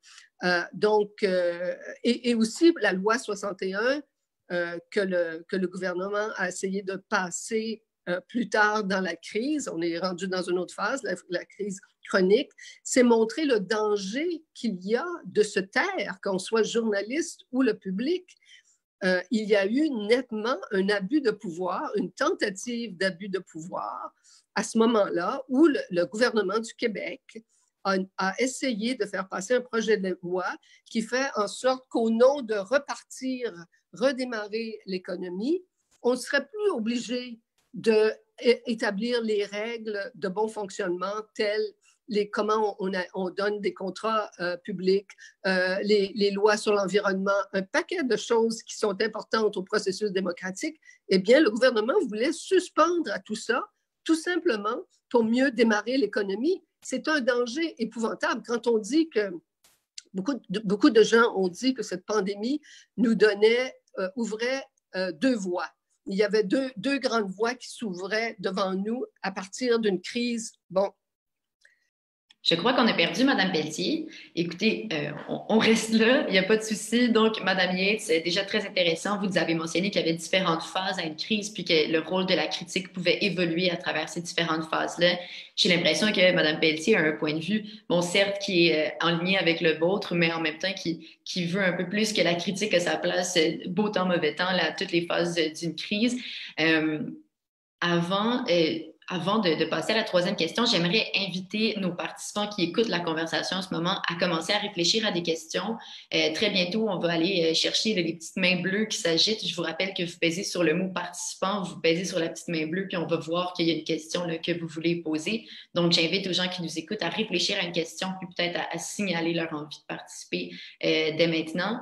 E: Et aussi la loi 61 que le gouvernement a essayé de passer plus tard dans la crise, on est rendu dans une autre phase, la crise chronique, c'est montrer le danger qu'il y a de se taire, qu'on soit journaliste ou le public. Il y a eu nettement un abus de pouvoir, une tentative d'abus de pouvoir à ce moment-là où le gouvernement du Québec a essayé de faire passer un projet de loi qui fait en sorte qu'au nom de repartir, redémarrer l'économie, on ne serait plus obligé d'établir les règles de bon fonctionnement telles comment on donne des contrats publics, les lois sur l'environnement, un paquet de choses qui sont importantes au processus démocratique. Eh bien, le gouvernement voulait suspendre à tout ça, tout simplement pour mieux démarrer l'économie. C'est un danger épouvantable quand on dit que beaucoup de gens ont dit que cette pandémie nous ouvrait deux voies. Il y avait deux grandes voies qui s'ouvraient devant nous à partir d'une crise. Bon.
B: Je crois qu'on a perdu Mme Pelletier. Écoutez, on reste là, il n'y a pas de souci. Donc, Mme Yates, c'est déjà très intéressant. Vous avez mentionné qu'il y avait différentes phases à une crise, puis que le rôle de la critique pouvait évoluer à travers ces différentes phases-là. J'ai l'impression que Mme Pelletier a un point de vue, bon, certes, qui est en lien avec le vôtre, mais en même temps qui veut un peu plus que la critique à sa place, beau temps, mauvais temps, là, à toutes les phases d'une crise. Avant de passer à la troisième question, j'aimerais inviter nos participants qui écoutent la conversation en ce moment à commencer à réfléchir à des questions. Très bientôt, on va aller chercher les petites mains bleues qui s'agitent. Je vous rappelle que vous pèsez sur le mot participant, vous pèsez sur la petite main bleue, puis on va voir qu'il y a une question là, que vous voulez poser. Donc, j'invite aux gens qui nous écoutent à réfléchir à une question, puis peut-être à signaler leur envie de participer dès maintenant.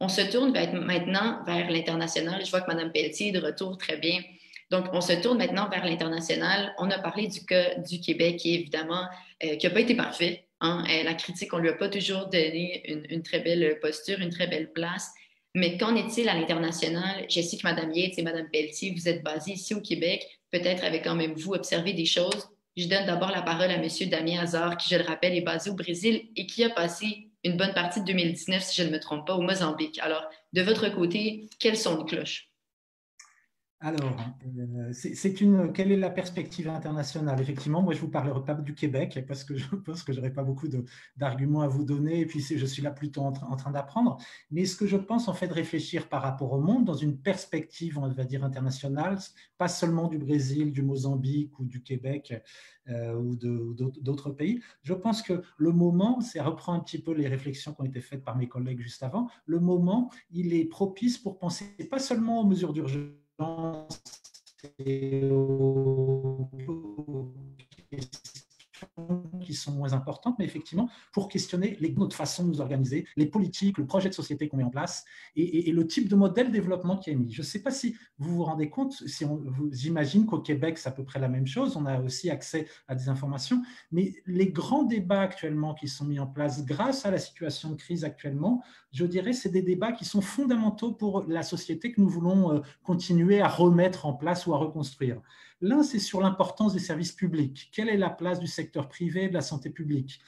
B: On se tourne maintenant vers l'international. Je vois que Mme Pelletier est de retour, très bien. Donc, on se tourne maintenant vers l'international. On a parlé du cas du Québec, qui évidemment, qui n'a pas été parfait. Hein? La critique, on ne lui a pas toujours donné une très belle posture, une très belle place. Mais qu'en est-il à l'international? Je sais que Mme Yates et Mme Pelletier, vous êtes basés ici au Québec. Peut-être avec quand même vous observé des choses. Je donne d'abord la parole à M. Damien Hazard, qui, je le rappelle, est basé au Brésil et qui a passé une bonne partie de 2019, si je ne me trompe pas, au Mozambique. Alors, de votre côté, quels sont les cloches?
D: Alors, quelle est la perspective internationale? Effectivement, moi, je ne vous parlerai pas du Québec parce que je pense que je n'aurai pas beaucoup d'arguments à vous donner et puis je suis là plutôt en train d'apprendre. Mais ce que je pense, en fait, de réfléchir par rapport au monde dans une perspective, on va dire, internationale, pas seulement du Brésil, du Mozambique ou du Québec ou d'autres pays. Je pense que le moment, ça reprend un petit peu les réflexions qui ont été faites par mes collègues juste avant, le moment, il est propice pour penser pas seulement aux mesures d'urgence, et aux questions qui sont moins importantes, mais effectivement, pour questionner notre façon de nous organiser, les politiques, le projet de société qu'on met en place et le type de modèle de développement qui est mis. Je ne sais pas si vous vous rendez compte, j'imagine qu'au Québec, c'est à peu près la même chose, on a aussi accès à des informations, mais les grands débats actuellement qui sont mis en place grâce à la situation de crise actuellement, je dirais c'est des débats qui sont fondamentaux pour la société que nous voulons continuer à remettre en place ou à reconstruire. L'un, c'est sur l'importance des services publics. Quelle est la place du secteur privé de la santé publique?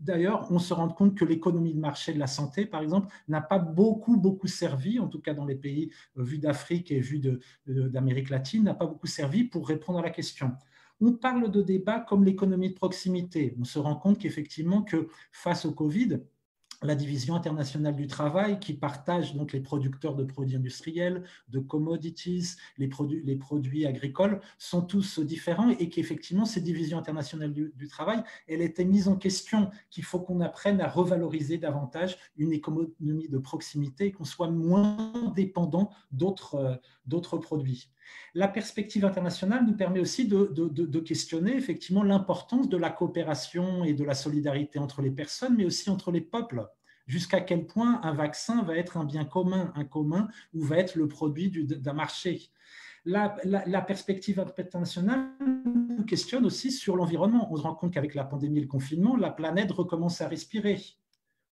D: D'ailleurs, on se rend compte que l'économie de marché de la santé, par exemple, n'a pas beaucoup servi, en tout cas dans les pays vus d'Afrique et vus d'Amérique latine, n'a pas beaucoup servi pour répondre à la question. On parle de débats comme l'économie de proximité. On se rend compte qu'effectivement, que face au Covid, la division internationale du travail qui partage donc les producteurs de produits industriels, de commodities, les produits agricoles sont tous différents et qu'effectivement ces divisions internationales du travail, elle était mise en question, qu'il faut qu'on apprenne à revaloriser davantage une économie de proximité et qu'on soit moins dépendant d'autres produits. La perspective internationale nous permet aussi de questionner effectivement l'importance de la coopération et de la solidarité entre les personnes, mais aussi entre les peuples. Jusqu'à quel point un vaccin va être un bien commun, ou va être le produit d'un marché. La perspective internationale nous questionne aussi sur l'environnement. On se rend compte qu'avec la pandémie et le confinement, la planète recommence à respirer.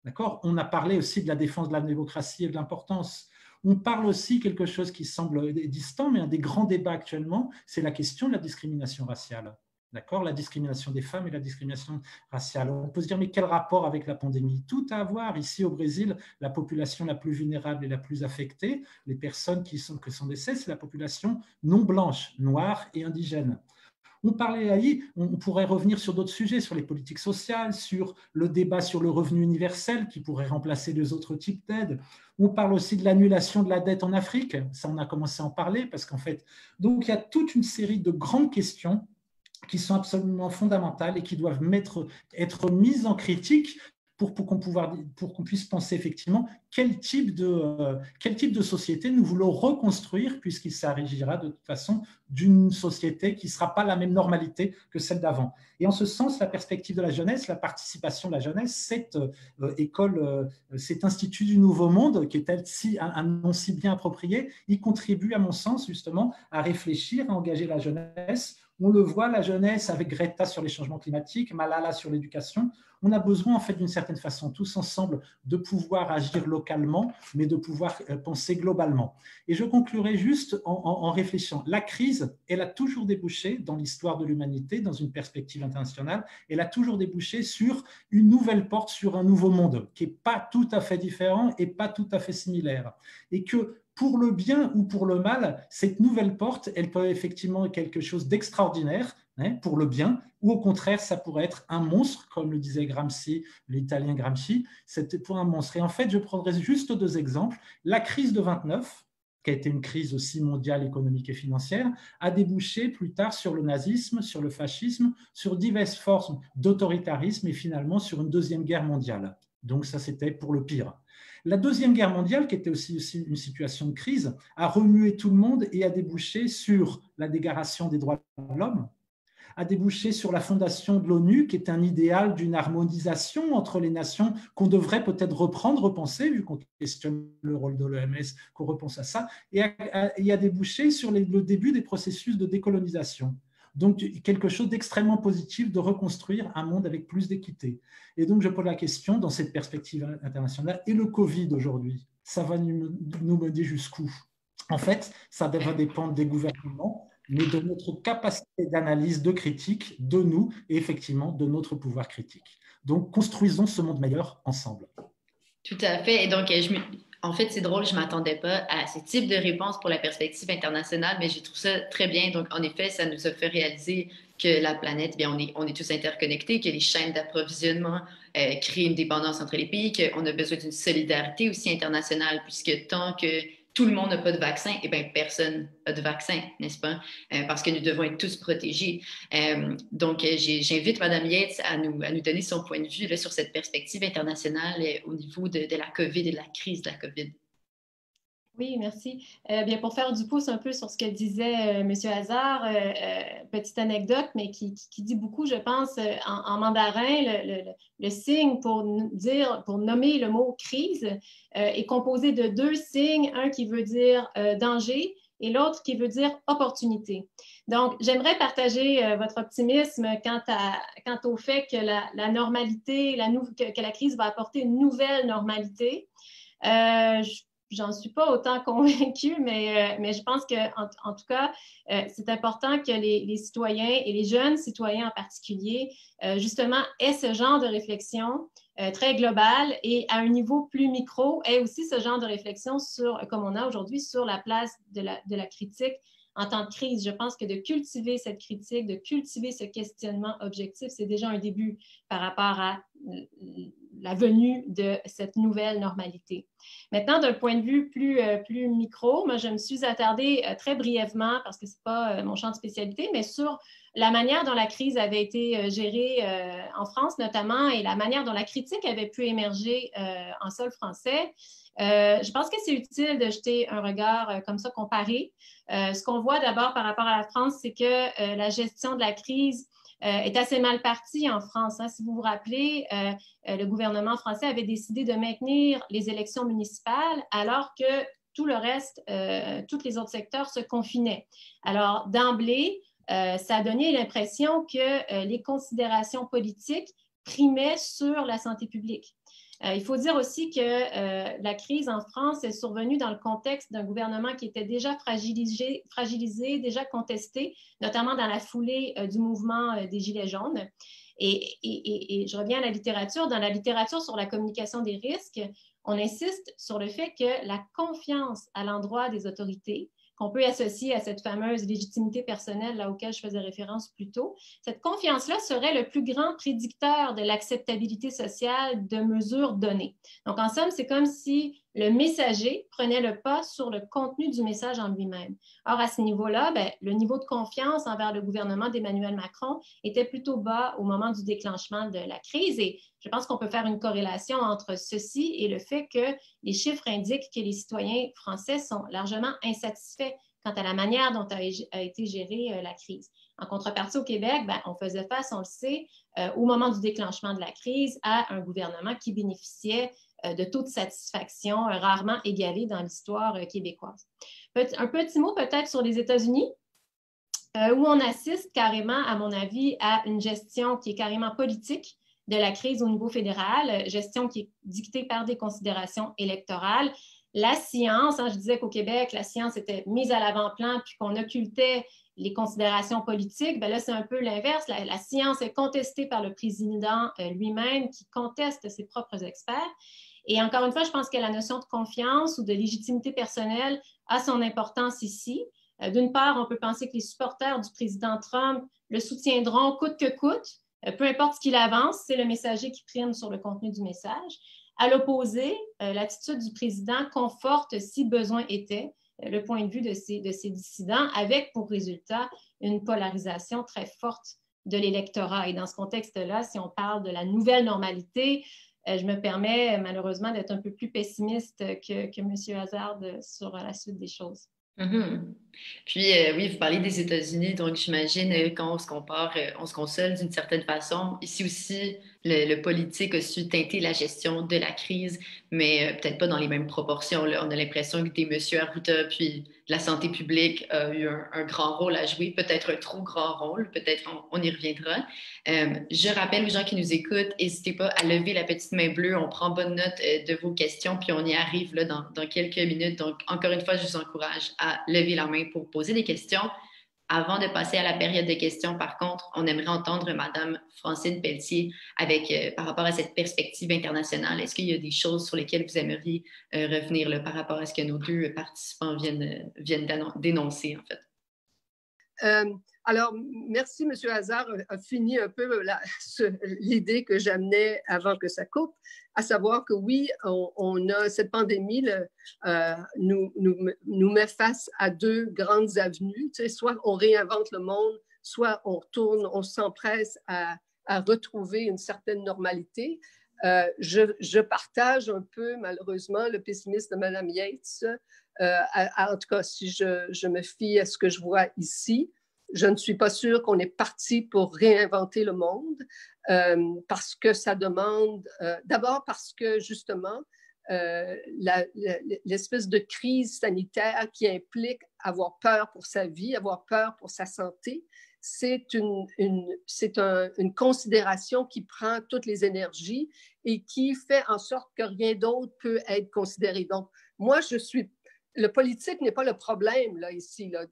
D: D'accord ? On a parlé aussi de la défense de la démocratie et de l'importance. On parle aussi quelque chose qui semble distant, mais un des grands débats actuellement, c'est la question de la discrimination raciale. D'accord, la discrimination des femmes et la discrimination raciale. On peut se dire, mais quel rapport avec la pandémie? Tout à voir. Ici, au Brésil, la population la plus vulnérable et la plus affectée, les personnes qui sont décès, c'est la population non blanche, noire et indigène. On parlait ahir, on pourrait revenir sur d'autres sujets, sur les politiques sociales, sur le débat sur le revenu universel qui pourrait remplacer les autres types d'aides. On parle aussi de l'annulation de la dette en Afrique. Ça, on a commencé à en parler parce qu'en fait, donc il y a toute une série de grandes questions qui sont absolument fondamentales et qui doivent être mises en critique pour qu'on puisse penser effectivement quel type de société nous voulons reconstruire, puisqu'il s'agira de toute façon d'une société qui ne sera pas la même normalité que celle d'avant. Et en ce sens, la perspective de la jeunesse, la participation de la jeunesse, cette école, cet institut du Nouveau Monde, qui est un nom si bien approprié, il contribue à mon sens justement à réfléchir, à engager la jeunesse. On le voit, la jeunesse avec Greta sur les changements climatiques, Malala sur l'éducation. On a besoin, en fait, d'une certaine façon, tous ensemble, de pouvoir agir localement, mais de pouvoir penser globalement. Et je conclurai juste en réfléchissant. La crise, elle a toujours débouché dans l'histoire de l'humanité, dans une perspective internationale, elle a toujours débouché sur une nouvelle porte, sur un nouveau monde, qui n'est pas tout à fait différent et pas tout à fait similaire. Et que pour le bien ou pour le mal, cette nouvelle porte, elle peut effectivement être quelque chose d'extraordinaire, pour le bien, ou au contraire, ça pourrait être un monstre, comme le disait Gramsci, l'italien Gramsci, c'était pour un monstre. Et en fait, je prendrai juste deux exemples. La crise de 29, qui a été une crise aussi mondiale, économique et financière, a débouché plus tard sur le nazisme, sur le fascisme, sur diverses formes d'autoritarisme et finalement sur une deuxième guerre mondiale. Donc ça, c'était pour le pire. La Deuxième Guerre mondiale, qui était aussi une situation de crise, a remué tout le monde et a débouché sur la Déclaration des droits de l'homme, a débouché sur la fondation de l'ONU, qui est un idéal d'une harmonisation entre les nations qu'on devrait peut-être reprendre, repenser, vu qu'on questionne le rôle de l'OMS, qu'on repense à ça, et a débouché sur le début des processus de décolonisation. Donc, quelque chose d'extrêmement positif de reconstruire un monde avec plus d'équité. Et donc, je pose la question, dans cette perspective internationale, et le Covid aujourd'hui, ça va nous mener jusqu'où? En fait, ça va dépendre des gouvernements, mais de notre capacité d'analyse, de critique, de nous, et effectivement de notre pouvoir critique. Donc, construisons ce monde meilleur ensemble.
B: Tout à fait. Et donc, en fait, c'est drôle, je ne m'attendais pas à ce type de réponse pour la perspective internationale, mais je trouve ça très bien. Donc, en effet, ça nous a fait réaliser que la planète, bien, on est tous interconnectés, que les chaînes d'approvisionnement créent une dépendance entre les pays, qu'on a besoin d'une solidarité aussi internationale, puisque tant que tout le monde n'a pas de vaccin, eh bien, personne n'a de vaccin, n'est-ce pas? Parce que nous devons être tous protégés. Donc, j'invite Mme Yates à nous donner son point de vue là, sur cette perspective internationale au niveau de la COVID et de la crise de la COVID.
C: Oui, merci. Bien, pour faire du pouce un peu sur ce que disait M. Hazard, petite anecdote, mais qui dit beaucoup, je pense, en mandarin, le signe pour nommer le mot crise est composé de deux signes, un qui veut dire danger et l'autre qui veut dire opportunité. Donc, j'aimerais partager votre optimisme quant au fait que la normalité, que la crise va apporter une nouvelle normalité. J'en suis pas autant convaincue, mais je pense qu'en tout cas, c'est important que les citoyens et les jeunes citoyens en particulier, justement, aient ce genre de réflexion très globale et à un niveau plus micro, aient aussi ce genre de réflexion comme on a aujourd'hui, sur la place de la critique en temps de crise. Je pense que de cultiver cette critique, de cultiver ce questionnement objectif, c'est déjà un début par rapport à la venue de cette nouvelle normalité. Maintenant, d'un point de vue plus micro, moi, je me suis attardée très brièvement, parce que ce n'est pas mon champ de spécialité, mais sur la manière dont la crise avait été gérée en France notamment et la manière dont la critique avait pu émerger en sol français. Je pense que c'est utile de jeter un regard comme ça comparé. Ce qu'on voit d'abord par rapport à la France, c'est que la gestion de la crise est assez mal partie en France. Si vous vous rappelez, le gouvernement français avait décidé de maintenir les élections municipales alors que tout le reste, tous les autres secteurs se confinaient. Alors, d'emblée, ça a donné l'impression que les considérations politiques primaient sur la santé publique. Il faut dire aussi que la crise en France est survenue dans le contexte d'un gouvernement qui était déjà fragilisé, déjà contesté, notamment dans la foulée du mouvement des Gilets jaunes. Et je reviens à la littérature. Dans la littérature sur la communication des risques, on insiste sur le fait que la confiance à l'endroit des autorités, qu'on peut associer à cette fameuse légitimité personnelle là, auquel je faisais référence plus tôt, cette confiance-là serait le plus grand prédicteur de l'acceptabilité sociale de mesures données. Donc, en somme, c'est comme si le messager prenait le pas sur le contenu du message en lui-même. Or, à ce niveau-là, le niveau de confiance envers le gouvernement d'Emmanuel Macron était plutôt bas au moment du déclenchement de la crise. Et je pense qu'on peut faire une corrélation entre ceci et le fait que les chiffres indiquent que les citoyens français sont largement insatisfaits quant à la manière dont a été gérée la crise. En contrepartie, au Québec, on faisait face, on le sait, au moment du déclenchement de la crise, à un gouvernement qui bénéficiait de taux de satisfaction rarement égalés dans l'histoire québécoise. Un petit mot peut-être sur les États-Unis, où on assiste carrément, à mon avis, à une gestion qui est carrément politique de la crise au niveau fédéral, gestion qui est dictée par des considérations électorales. La science, je disais qu'au Québec, la science était mise à l'avant-plan puis qu'on occultait les considérations politiques. Là, c'est un peu l'inverse. La science est contestée par le président lui-même qui conteste ses propres experts. Et encore une fois, je pense que la notion de confiance ou de légitimité personnelle a son importance ici. D'une part, on peut penser que les supporters du président Trump le soutiendront coûte que coûte, peu importe ce qu'il avance, c'est le messager qui prime sur le contenu du message. À l'opposé, l'attitude du président conforte, si besoin était, le point de vue de ces dissidents, avec pour résultat une polarisation très forte de l'électorat. Et dans ce contexte-là, si on parle de la nouvelle normalité, je me permets malheureusement d'être un peu plus pessimiste que M. Hazard sur la suite des choses.
B: Mm-hmm. Puis, oui, vous parlez des États-Unis, donc j'imagine quand on se compare, on se console d'une certaine façon. Ici aussi, le politique a su teinter la gestion de la crise, mais peut-être pas dans les mêmes proportions. Là. On a l'impression que des M. Arruda, puis la santé publique a eu un grand rôle à jouer, peut-être un trop grand rôle, peut-être on y reviendra. Je rappelle aux gens qui nous écoutent, n'hésitez pas à lever la petite main bleue, on prend bonne note de vos questions, puis on y arrive là, dans quelques minutes. Donc, encore une fois, je vous encourage à lever la main pour poser des questions. Avant de passer à la période de questions, par contre, on aimerait entendre Mme Francine Pelletier par rapport à cette perspective internationale. Est-ce qu'il y a des choses sur lesquelles vous aimeriez revenir là, par rapport à ce que nos deux participants viennent dénoncer, en fait?
E: Alors, merci, M. Hazard a fini un peu l'idée que j'amenais avant que ça coupe, à savoir que oui, on a cette pandémie nous met face à deux grandes avenues. Tu sais, soit on réinvente le monde, soit on s'empresse à retrouver une certaine normalité. Je partage un peu, malheureusement, le pessimisme de Mme Yates. En tout cas, si je me fie à ce que je vois ici, je ne suis pas sûre qu'on est parti pour réinventer le monde parce que ça demande, d'abord parce que justement, l'espèce de crise sanitaire qui implique avoir peur pour sa vie, avoir peur pour sa santé, c'est une considération qui prend toutes les énergies et qui fait en sorte que rien d'autre peut être considéré. Donc, moi, le politique n'est pas le problème là, ici, là,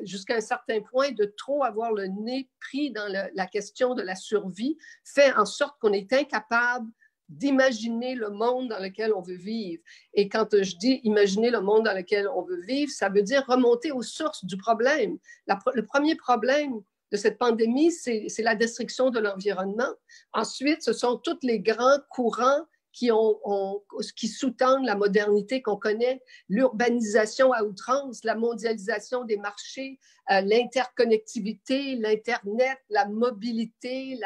E: jusqu'à un certain point, de trop avoir le nez pris dans la question de la survie fait en sorte qu'on est incapable d'imaginer le monde dans lequel on veut vivre. Et quand je dis imaginer le monde dans lequel on veut vivre, ça veut dire remonter aux sources du problème. Le premier problème de cette pandémie, c'est la destruction de l'environnement. Ensuite, ce sont tous les grands courants qui sous-tendent la modernité qu'on connaît, l'urbanisation à outrance, la mondialisation des marchés, l'interconnectivité, l'Internet, la mobilité,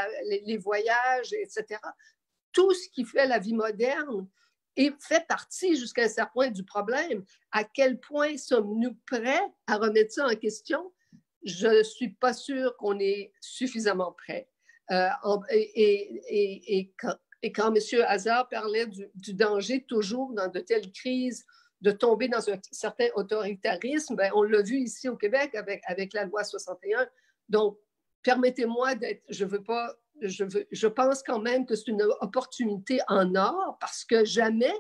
E: les voyages, etc. Tout ce qui fait la vie moderne fait partie jusqu'à un certain point du problème. À quel point sommes-nous prêts à remettre ça en question? Je ne suis pas sûre qu'on est suffisamment prêts. Et quand M. Hazard parlait du danger toujours dans de telles crises de tomber dans un certain autoritarisme, on l'a vu ici au Québec avec la loi 61. Donc, permettez-moi je ne veux pas je pense quand même que c'est une opportunité en or parce que jamais,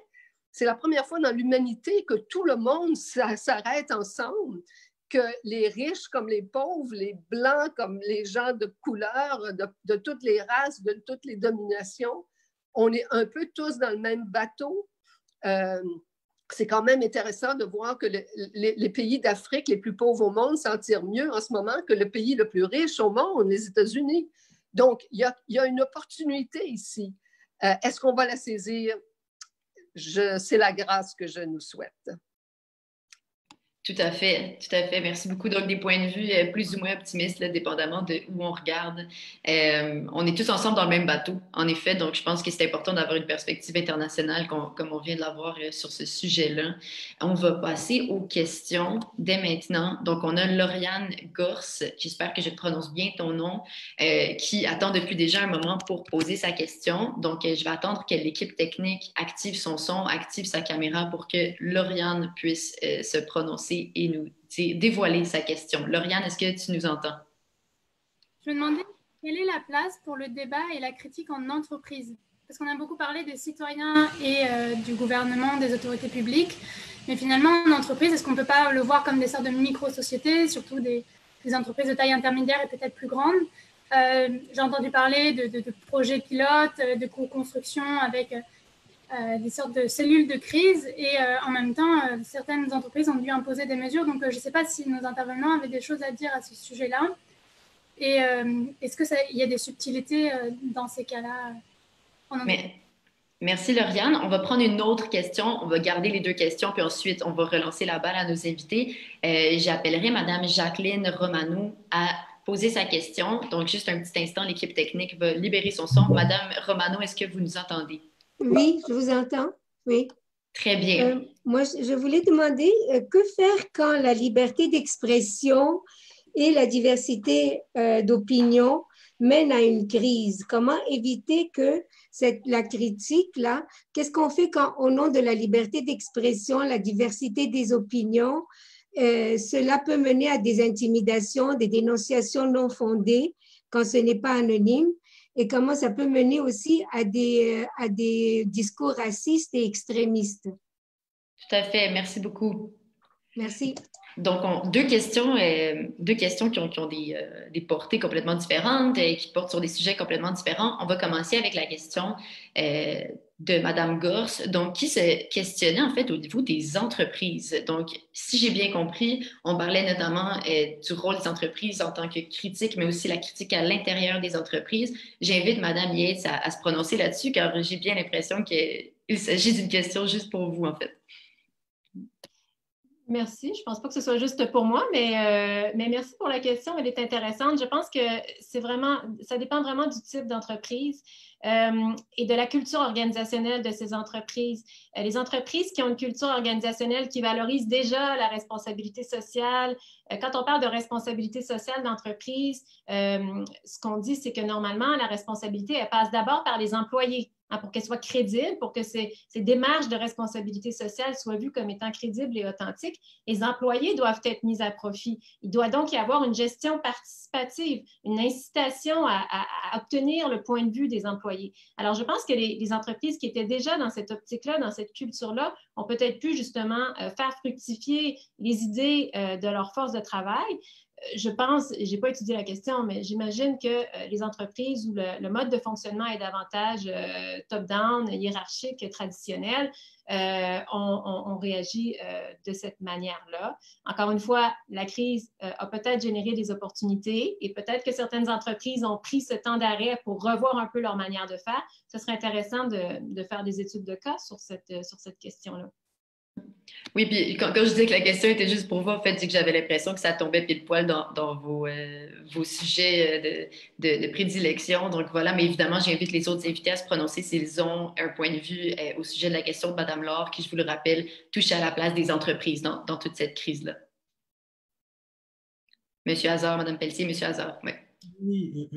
E: c'est la première fois dans l'humanité que tout le monde s'arrête ensemble, que les riches comme les pauvres, les blancs comme les gens de couleur, de toutes les races, de toutes les dominations, on est un peu tous dans le même bateau. C'est quand même intéressant de voir que les pays d'Afrique les plus pauvres au monde s'en tirent mieux en ce moment que le pays le plus riche au monde, les États-Unis. Donc, il y a une opportunité ici. Est-ce qu'on va la saisir? C'est la grâce que je nous souhaite.
B: Tout à fait, tout à fait. Merci beaucoup. Donc, des points de vue plus ou moins optimistes, là, dépendamment de où on regarde. On est tous ensemble dans le même bateau, en effet. Donc, je pense que c'est important d'avoir une perspective internationale, comme on vient de l'avoir sur ce sujet-là. On va passer aux questions dès maintenant. Donc, on a Lauriane Gorse, j'espère que je prononce bien ton nom, qui attend depuis déjà un moment pour poser sa question. Donc, je vais attendre que l'équipe technique active son son, active sa caméra pour que Lauriane puisse se prononcer et nous dévoiler sa question. Lauriane, est-ce que tu nous entends?
F: Je me demandais quelle est la place pour le débat et la critique en entreprise? Parce qu'on a beaucoup parlé des citoyens et du gouvernement, des autorités publiques, mais finalement, en entreprise, est-ce qu'on ne peut pas le voir comme des sortes de micro-sociétés, surtout des entreprises de taille intermédiaire et peut-être plus grande? J'ai entendu parler de projets pilotes, de co-construction avec des sortes de cellules de crise et en même temps, certaines entreprises ont dû imposer des mesures. Donc, je ne sais pas si nos intervenants avaient des choses à dire à ce sujet-là. Et est-ce qu'il y a des subtilités dans ces cas-là?
B: Merci, Lauriane. On va prendre une autre question. On va garder les deux questions, puis ensuite, on va relancer la balle à nos invités. J'appellerai Mme Jacqueline Romano à poser sa question. Donc, juste un petit instant, l'équipe technique va libérer son son. Madame Romano, est-ce que vous nous entendez?
G: Oui, je vous entends. Oui.
B: Très bien.
G: Moi, je voulais demander que faire quand la liberté d'expression et la diversité d'opinion mènent à une crise? Comment éviter que la critique-là, qu'est-ce qu'on fait quand, au nom de la liberté d'expression, la diversité des opinions, cela peut mener à des intimidations, des dénonciations non fondées quand ce n'est pas anonyme? Et comment ça peut mener aussi à des discours racistes et extrémistes.
B: Tout à fait. Merci beaucoup.
G: Merci.
B: Donc, deux questions qui ont des portées complètement différentes et qui portent sur des sujets complètement différents. On va commencer avec la question de Mme Gorse, donc qui se questionnait en fait au niveau des entreprises. Donc, si j'ai bien compris, on parlait notamment du rôle des entreprises en tant que critique, mais aussi la critique à l'intérieur des entreprises. J'invite Mme Yates à se prononcer là-dessus, car j'ai bien l'impression qu'il s'agit d'une question juste pour vous, en fait.
C: Merci. Je ne pense pas que ce soit juste pour moi, mais merci pour la question. Elle est intéressante. Je pense que ça dépend vraiment du type d'entreprise et de la culture organisationnelle de ces entreprises. Les entreprises qui ont une culture organisationnelle qui valorise déjà la responsabilité sociale. Quand on parle de responsabilité sociale d'entreprise, ce qu'on dit, c'est que normalement, la responsabilité, elle passe d'abord par les employés. Pour qu'elle soit crédible, pour que ces démarches de responsabilité sociale soient vues comme étant crédibles et authentiques, les employés doivent être mis à profit. Il doit donc y avoir une gestion participative, une incitation à obtenir le point de vue des employés. Alors, je pense que les entreprises qui étaient déjà dans cette optique-là, dans cette culture-là, ont peut-être pu justement faire fructifier les idées de leur force de travail. Je pense, je n'ai pas étudié la question, mais j'imagine que les entreprises où le mode de fonctionnement est davantage top-down, hiérarchique, traditionnel, on réagit de cette manière-là. Encore une fois, la crise a peut-être généré des opportunités et peut-être que certaines entreprises ont pris ce temps d'arrêt pour revoir un peu leur manière de faire. Ce serait intéressant de faire des études de cas sur cette question-là.
B: Oui, puis quand je disais que la question était juste pour vous, en fait, c'est que j'avais l'impression que ça tombait pile poil dans vos sujets de prédilection. Donc voilà, mais évidemment, j'invite les autres invités à se prononcer s'ils ont un point de vue au sujet de la question de Mme Laure, qui, je vous le rappelle, touche à la place des entreprises dans toute cette crise-là. Monsieur Hazard, Mme Pelletier, Monsieur Hazard, oui.
D: Oui,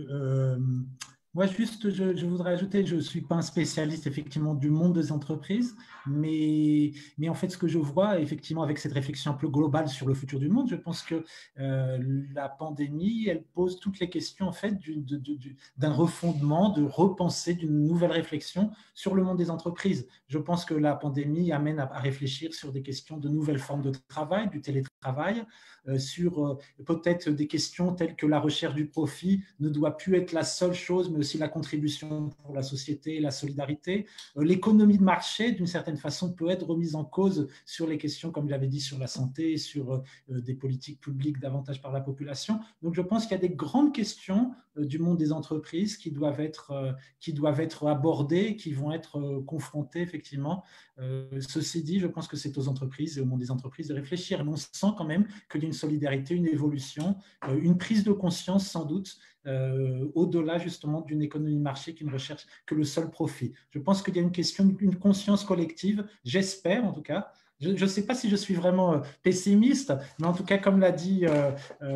D: Moi, juste, je voudrais ajouter, je ne suis pas un spécialiste effectivement du monde des entreprises, mais en fait, ce que je vois effectivement avec cette réflexion un peu globale sur le futur du monde, je pense que la pandémie, elle pose toutes les questions en fait d'un refondement, de repenser, d'une nouvelle réflexion sur le monde des entreprises. Je pense que la pandémie amène à réfléchir sur des questions de nouvelles formes de travail, du télétravail, sur peut-être des questions telles que la recherche du profit ne doit plus être la seule chose, mais aussi la contribution pour la société, la solidarité. L'économie de marché, d'une certaine façon, peut être remise en cause sur les questions, comme j'avais dit, sur la santé, sur des politiques publiques davantage par la population. Donc, je pense qu'il y a des grandes questions du monde des entreprises qui doivent être abordées, qui vont être confrontées, effectivement. Ceci dit, je pense que c'est aux entreprises et au monde des entreprises de réfléchir. Mais on sent quand même qu'il y a une solidarité, une évolution, une prise de conscience sans doute, au-delà justement d'une économie de marché qui ne recherche que le seul profit. Je pense qu'il y a une question, une conscience collective, j'espère en tout cas. Je ne sais pas si je suis vraiment pessimiste, mais en tout cas, comme l'a dit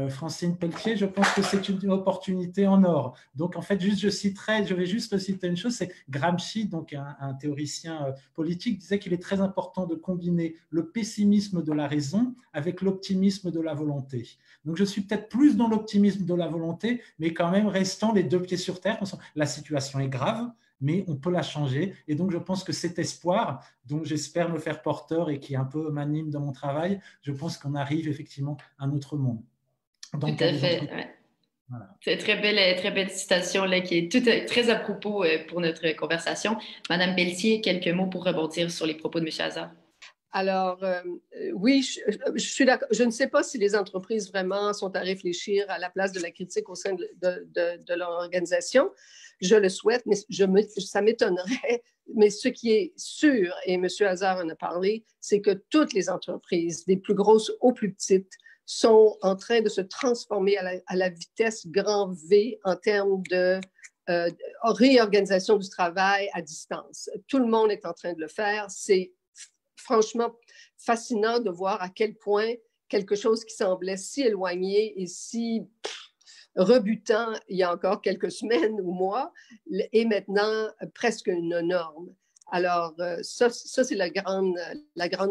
D: Francine Pelletier, je pense que c'est une opportunité en or. Donc, en fait, je vais juste citer une chose, c'est Gramsci, donc un théoricien politique, disait qu'il est très important de combiner le pessimisme de la raison avec l'optimisme de la volonté. Donc, je suis peut-être plus dans l'optimisme de la volonté, mais quand même restant les deux pieds sur terre. La situation est grave, mais on peut la changer. Et donc, je pense que cet espoir, dont j'espère me faire porteur et qui un peu m'anime dans mon travail, je pense qu'on arrive effectivement à un autre monde.
B: Donc, tout à fait. Ouais. Voilà. C'est très belle citation là, qui est très à propos pour notre conversation. Madame Pelletier, quelques mots pour rebondir sur les propos de M. Hazard.
E: Alors, oui, je suis d'accord. Je ne sais pas si les entreprises vraiment sont à réfléchir à la place de la critique au sein de leur organisation. Je le souhaite, mais ça m'étonnerait. Mais ce qui est sûr, et M. Hazard en a parlé, c'est que toutes les entreprises, des plus grosses aux plus petites, sont en train de se transformer à la vitesse grand V en termes de réorganisation du travail à distance. Tout le monde est en train de le faire. C'est franchement fascinant de voir à quel point quelque chose qui semblait si éloigné et si rebutant il y a encore quelques semaines ou mois est maintenant presque une norme. Alors, ça c'est la grande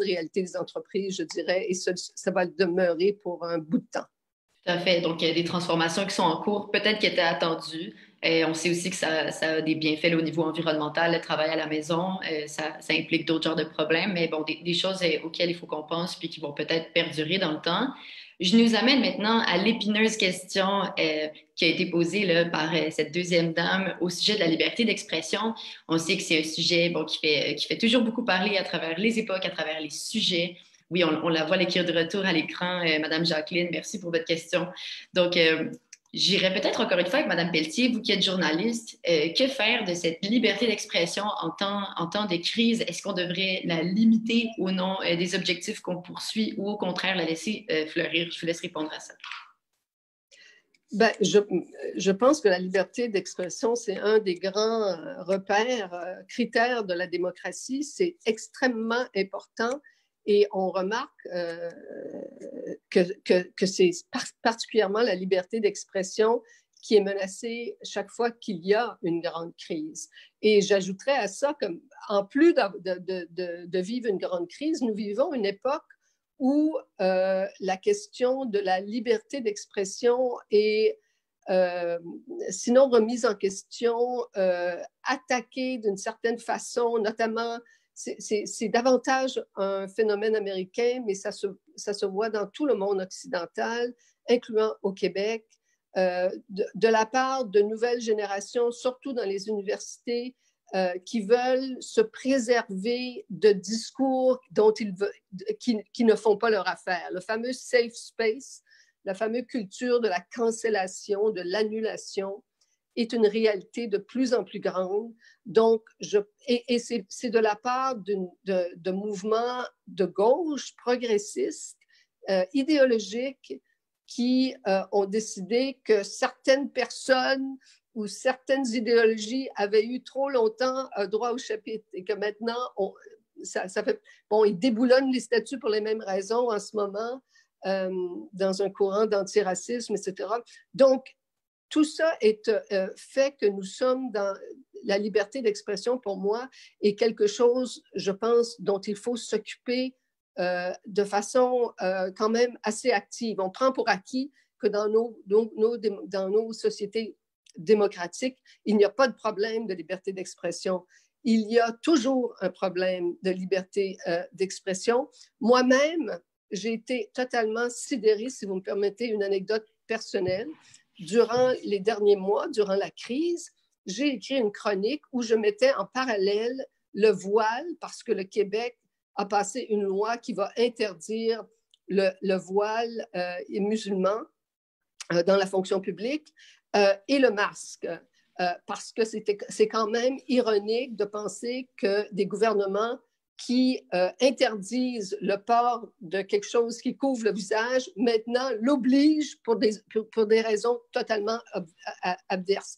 E: réalité des entreprises, je dirais, et ça va demeurer pour un bout de temps.
B: Tout à fait. Donc, il y a des transformations qui sont en cours, peut-être qui étaient attendues. Et on sait aussi que ça a des bienfaits là, au niveau environnemental, le travail à la maison, ça implique d'autres genres de problèmes, mais bon, des choses auxquelles il faut qu'on pense puis qui vont peut-être perdurer dans le temps. Je nous amène maintenant à l'épineuse question qui a été posée là, par cette deuxième dame au sujet de la liberté d'expression. On sait que c'est un sujet qui fait toujours beaucoup parler à travers les époques, à travers les sujets. Oui, on la voit l'écrire de retour à l'écran. Madame Jacqueline, merci pour votre question. Donc, j'irai peut-être encore une fois avec Madame Pelletier, vous qui êtes journaliste. Que faire de cette liberté d'expression en temps de crise? Est-ce qu'on devrait la limiter ou non des objectifs qu'on poursuit ou au contraire la laisser fleurir? Je vous laisse répondre à ça.
E: Ben, je pense que la liberté d'expression, c'est un des grands repères, critères de la démocratie. C'est extrêmement important. Et on remarque que c'est particulièrement la liberté d'expression qui est menacée chaque fois qu'il y a une grande crise. Et j'ajouterais à ça qu'en plus de vivre une grande crise, nous vivons une époque où la question de la liberté d'expression est sinon remise en question, attaquée d'une certaine façon, notamment. C'est davantage un phénomène américain, mais ça se voit dans tout le monde occidental, incluant au Québec, de la part de nouvelles générations, surtout dans les universités, qui veulent se préserver de discours qui ne font pas leur affaire. Le fameux safe space, la fameuse culture de la cancellation, de l'annulation, est une réalité de plus en plus grande. Donc, c'est de la part de mouvements de gauche progressistes, idéologiques, qui ont décidé que certaines personnes ou certaines idéologies avaient eu trop longtemps un droit au chapitre et que maintenant, ils déboulonnent les statuts pour les mêmes raisons en ce moment, dans un courant d'antiracisme, etc. Donc, tout ça fait que nous sommes dans la liberté d'expression, pour moi, est quelque chose, je pense, dont il faut s'occuper de façon quand même assez active. On prend pour acquis que dans nos sociétés démocratiques, il n'y a pas de problème de liberté d'expression. Il y a toujours un problème de liberté d'expression. Moi-même, j'ai été totalement sidérée, si vous me permettez une anecdote personnelle. Durant les derniers mois, durant la crise, j'ai écrit une chronique où je mettais en parallèle le voile, parce que le Québec a passé une loi qui va interdire le voile musulman dans la fonction publique et le masque. Parce que c'est quand même ironique de penser que des gouvernements qui interdisent le port de quelque chose qui couvre le visage, maintenant l'obligent pour des raisons totalement adverses.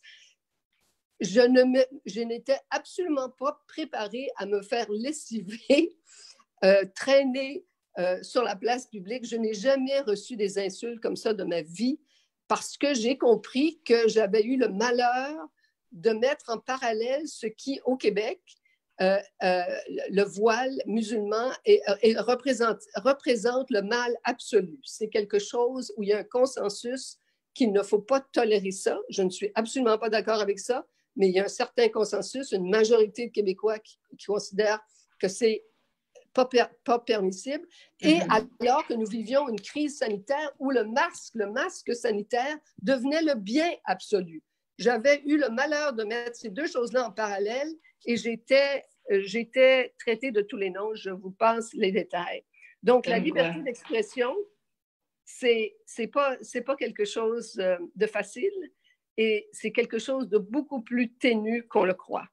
E: Je n'étais absolument pas préparée à me faire lessiver, traîner sur la place publique. Je n'ai jamais reçu des insultes comme ça de ma vie parce que j'ai compris que j'avais eu le malheur de mettre en parallèle ce qui, au Québec, le voile musulman représente le mal absolu. C'est quelque chose où il y a un consensus qu'il ne faut pas tolérer ça. Je ne suis absolument pas d'accord avec ça, mais il y a un certain consensus, une majorité de Québécois qui considèrent que c'est pas permissible. Et alors que nous vivions une crise sanitaire où le masque sanitaire devenait le bien absolu. J'avais eu le malheur de mettre ces deux choses-là en parallèle et j'étais traitée de tous les noms. Je vous passe les détails. Donc, la liberté d'expression, c'est pas quelque chose de facile et c'est quelque chose de beaucoup plus ténu qu'on le croit.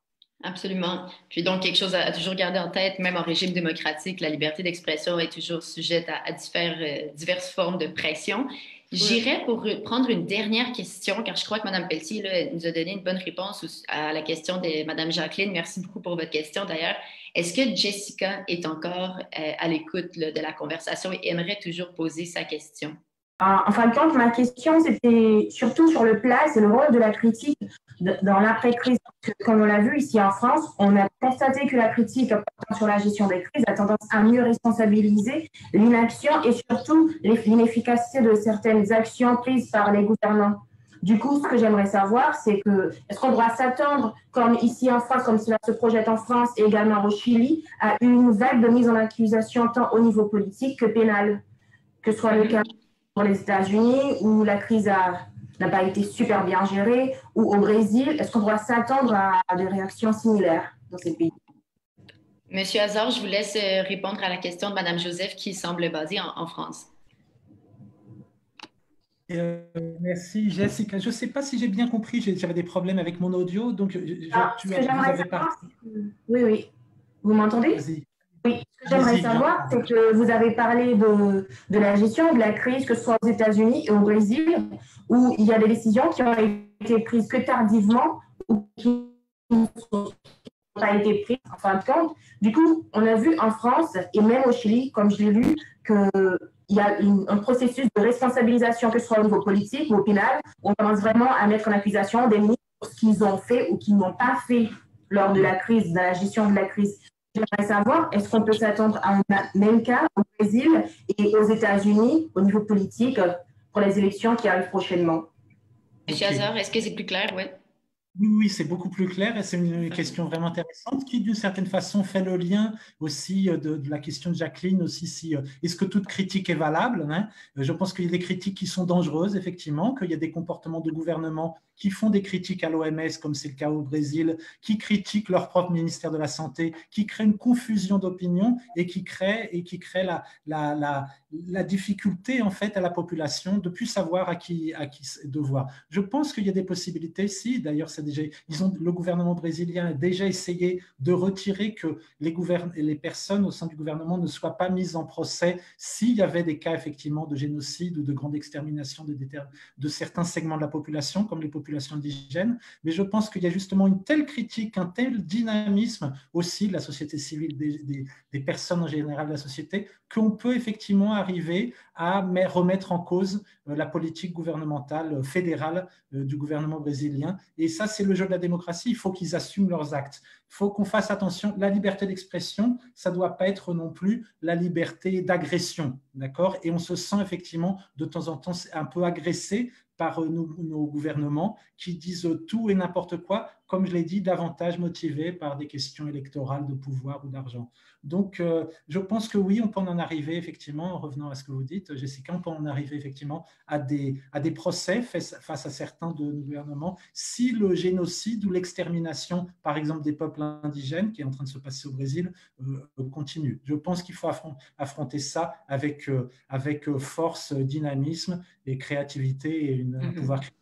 B: Absolument. Puis donc, quelque chose à toujours garder en tête, même en régime démocratique, la liberté d'expression est toujours sujette à diverses formes de pression. J'irais pour prendre une dernière question, car je crois que Mme Pelletier là, nous a donné une bonne réponse à la question de Mme Jacqueline. Merci beaucoup pour votre question d'ailleurs. Est-ce que Jessica est encore à l'écoute de la conversation et aimerait toujours poser sa question?
H: En fin de compte, ma question, c'était surtout sur le place et le rôle de la critique dans l'après-crise. Comme on l'a vu ici en France, on a constaté que la critique sur la gestion des crises a tendance à mieux responsabiliser l'inaction et surtout l'inefficacité de certaines actions prises par les gouvernants. Du coup, ce que j'aimerais savoir, c'est que est-ce qu'on doit s'attendre, comme ici en France, comme cela se projette en France et également au Chili, à une vague de mise en accusation tant au niveau politique que pénal, que ce soit le cas pour les États-Unis où la crise n'a pas été super bien gérée, ou au Brésil, est-ce qu'on doit s'attendre à des réactions similaires dans ces pays?
B: Monsieur Hazard, je vous laisse répondre à la question de Mme Joseph qui semble basée en France.
D: Merci Jessica. Je ne sais pas si j'ai bien compris, j'avais des problèmes avec mon audio, donc
H: Oui. Vous m'entendez?
D: Vas-y.
H: Oui, ce que j'aimerais savoir, c'est que vous avez parlé de la gestion de la crise, que ce soit aux États-Unis et au Brésil, où il y a des décisions qui ont été prises que tardivement ou qui n'ont pas été prises en fin de compte. Du coup, on a vu en France et même au Chili, comme je l'ai lu, qu'il y a un processus de responsabilisation, que ce soit au niveau politique ou au pénal. On commence vraiment à mettre en accusation des ministres pour ce qu'ils ont fait ou qu'ils n'ont pas fait lors de la crise, de la gestion de la crise. J'aimerais savoir, est-ce qu'on peut s'attendre à un même cas au Brésil et aux États-Unis au niveau politique pour les élections qui arrivent prochainement?
B: Monsieur Hazard, est-ce que c'est plus clair?
D: Oui, c'est beaucoup plus clair et c'est une question vraiment intéressante qui, d'une certaine façon, fait le lien aussi de la question de Jacqueline aussi. Est-ce que toute critique est valable, hein? Je pense qu'il y a des critiques qui sont dangereuses, effectivement, qu'il y a des comportements de gouvernement qui font des critiques à l'OMS, comme c'est le cas au Brésil, qui critiquent leur propre ministère de la Santé, qui créent une confusion d'opinion et qui créent la difficulté, en fait, à la population de ne plus savoir à qui devoir. Je pense qu'il y a des possibilités ici, d'ailleurs, c'est le gouvernement brésilien a déjà essayé de retirer que les personnes au sein du gouvernement ne soient pas mises en procès s'il y avait des cas effectivement de génocide ou de grande extermination de certains segments de la population, comme les populations indigènes. Mais je pense qu'il y a justement une telle critique, un tel dynamisme aussi de la société civile, des personnes en général de la société, qu'on peut effectivement arriver à remettre en cause la politique gouvernementale fédérale du gouvernement brésilien. Et ça, c'est le jeu de la démocratie. Il faut qu'ils assument leurs actes. Il faut qu'on fasse attention. La liberté d'expression, ça ne doit pas être non plus la liberté d'agression, d'accord? Et on se sent effectivement de temps en temps un peu agressé par nos gouvernements qui disent tout et n'importe quoi, comme je l'ai dit, davantage motivés par des questions électorales de pouvoir ou d'argent. Donc, je pense que oui, on peut en arriver effectivement, en revenant à ce que vous dites, Jessica, on peut en arriver effectivement à des procès face à certains de nos gouvernements si le génocide ou l'extermination, par exemple, des peuples indigènes qui est en train de se passer au Brésil, continue. Je pense qu'il faut affronter ça avec force, dynamisme et créativité et un pouvoir créatif.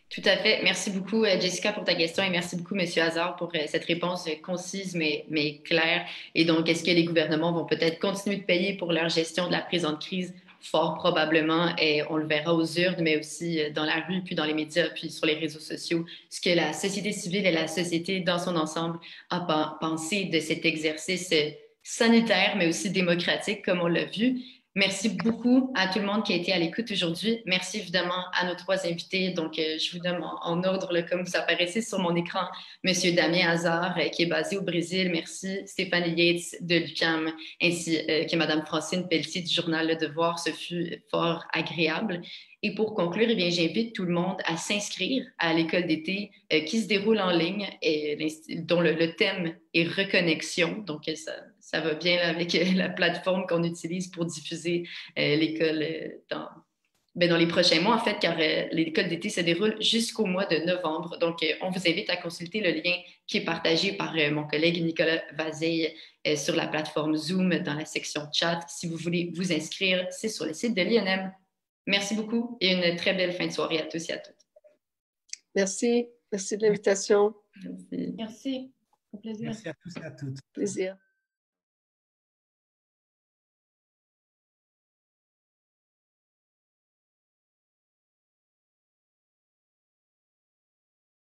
B: Tout à fait. Merci beaucoup, Jessica, pour ta question et merci beaucoup, M. Hazard, pour cette réponse concise mais claire. Et donc, est-ce que les gouvernements vont peut-être continuer de payer pour leur gestion de la présente crise? Fort probablement, et on le verra aux urnes, mais aussi dans la rue, puis dans les médias, puis sur les réseaux sociaux, ce que la société civile et la société dans son ensemble a pensé de cet exercice sanitaire, mais aussi démocratique, comme on l'a vu. Merci beaucoup à tout le monde qui a été à l'écoute aujourd'hui. Merci évidemment à nos trois invités. Donc, je vous donne en ordre, là, comme vous apparaissez sur mon écran, M. Damien Hazard, qui est basé au Brésil. Merci Stéphanie Yates de l'UQAM, ainsi que Mme Francine Pelletier du journal Le Devoir. Ce fut fort agréable. Et pour conclure, eh bien, j'invite tout le monde à s'inscrire à l'école d'été qui se déroule en ligne et dont le thème est reconnexion. Donc, ça va bien là, avec la plateforme qu'on utilise pour diffuser l'école dans les prochains mois, en fait, car l'école d'été se déroule jusqu'au mois de novembre. Donc, on vous invite à consulter le lien qui est partagé par mon collègue Nicolas Vazeille sur la plateforme Zoom dans la section chat. Si vous voulez vous inscrire, c'est sur le site de l'INM. Merci beaucoup et une très belle fin de soirée à tous et à toutes.
E: Merci. Merci de l'invitation.
B: Merci.
C: Merci. Au plaisir.
D: Merci à tous et à toutes.
E: Plaisir.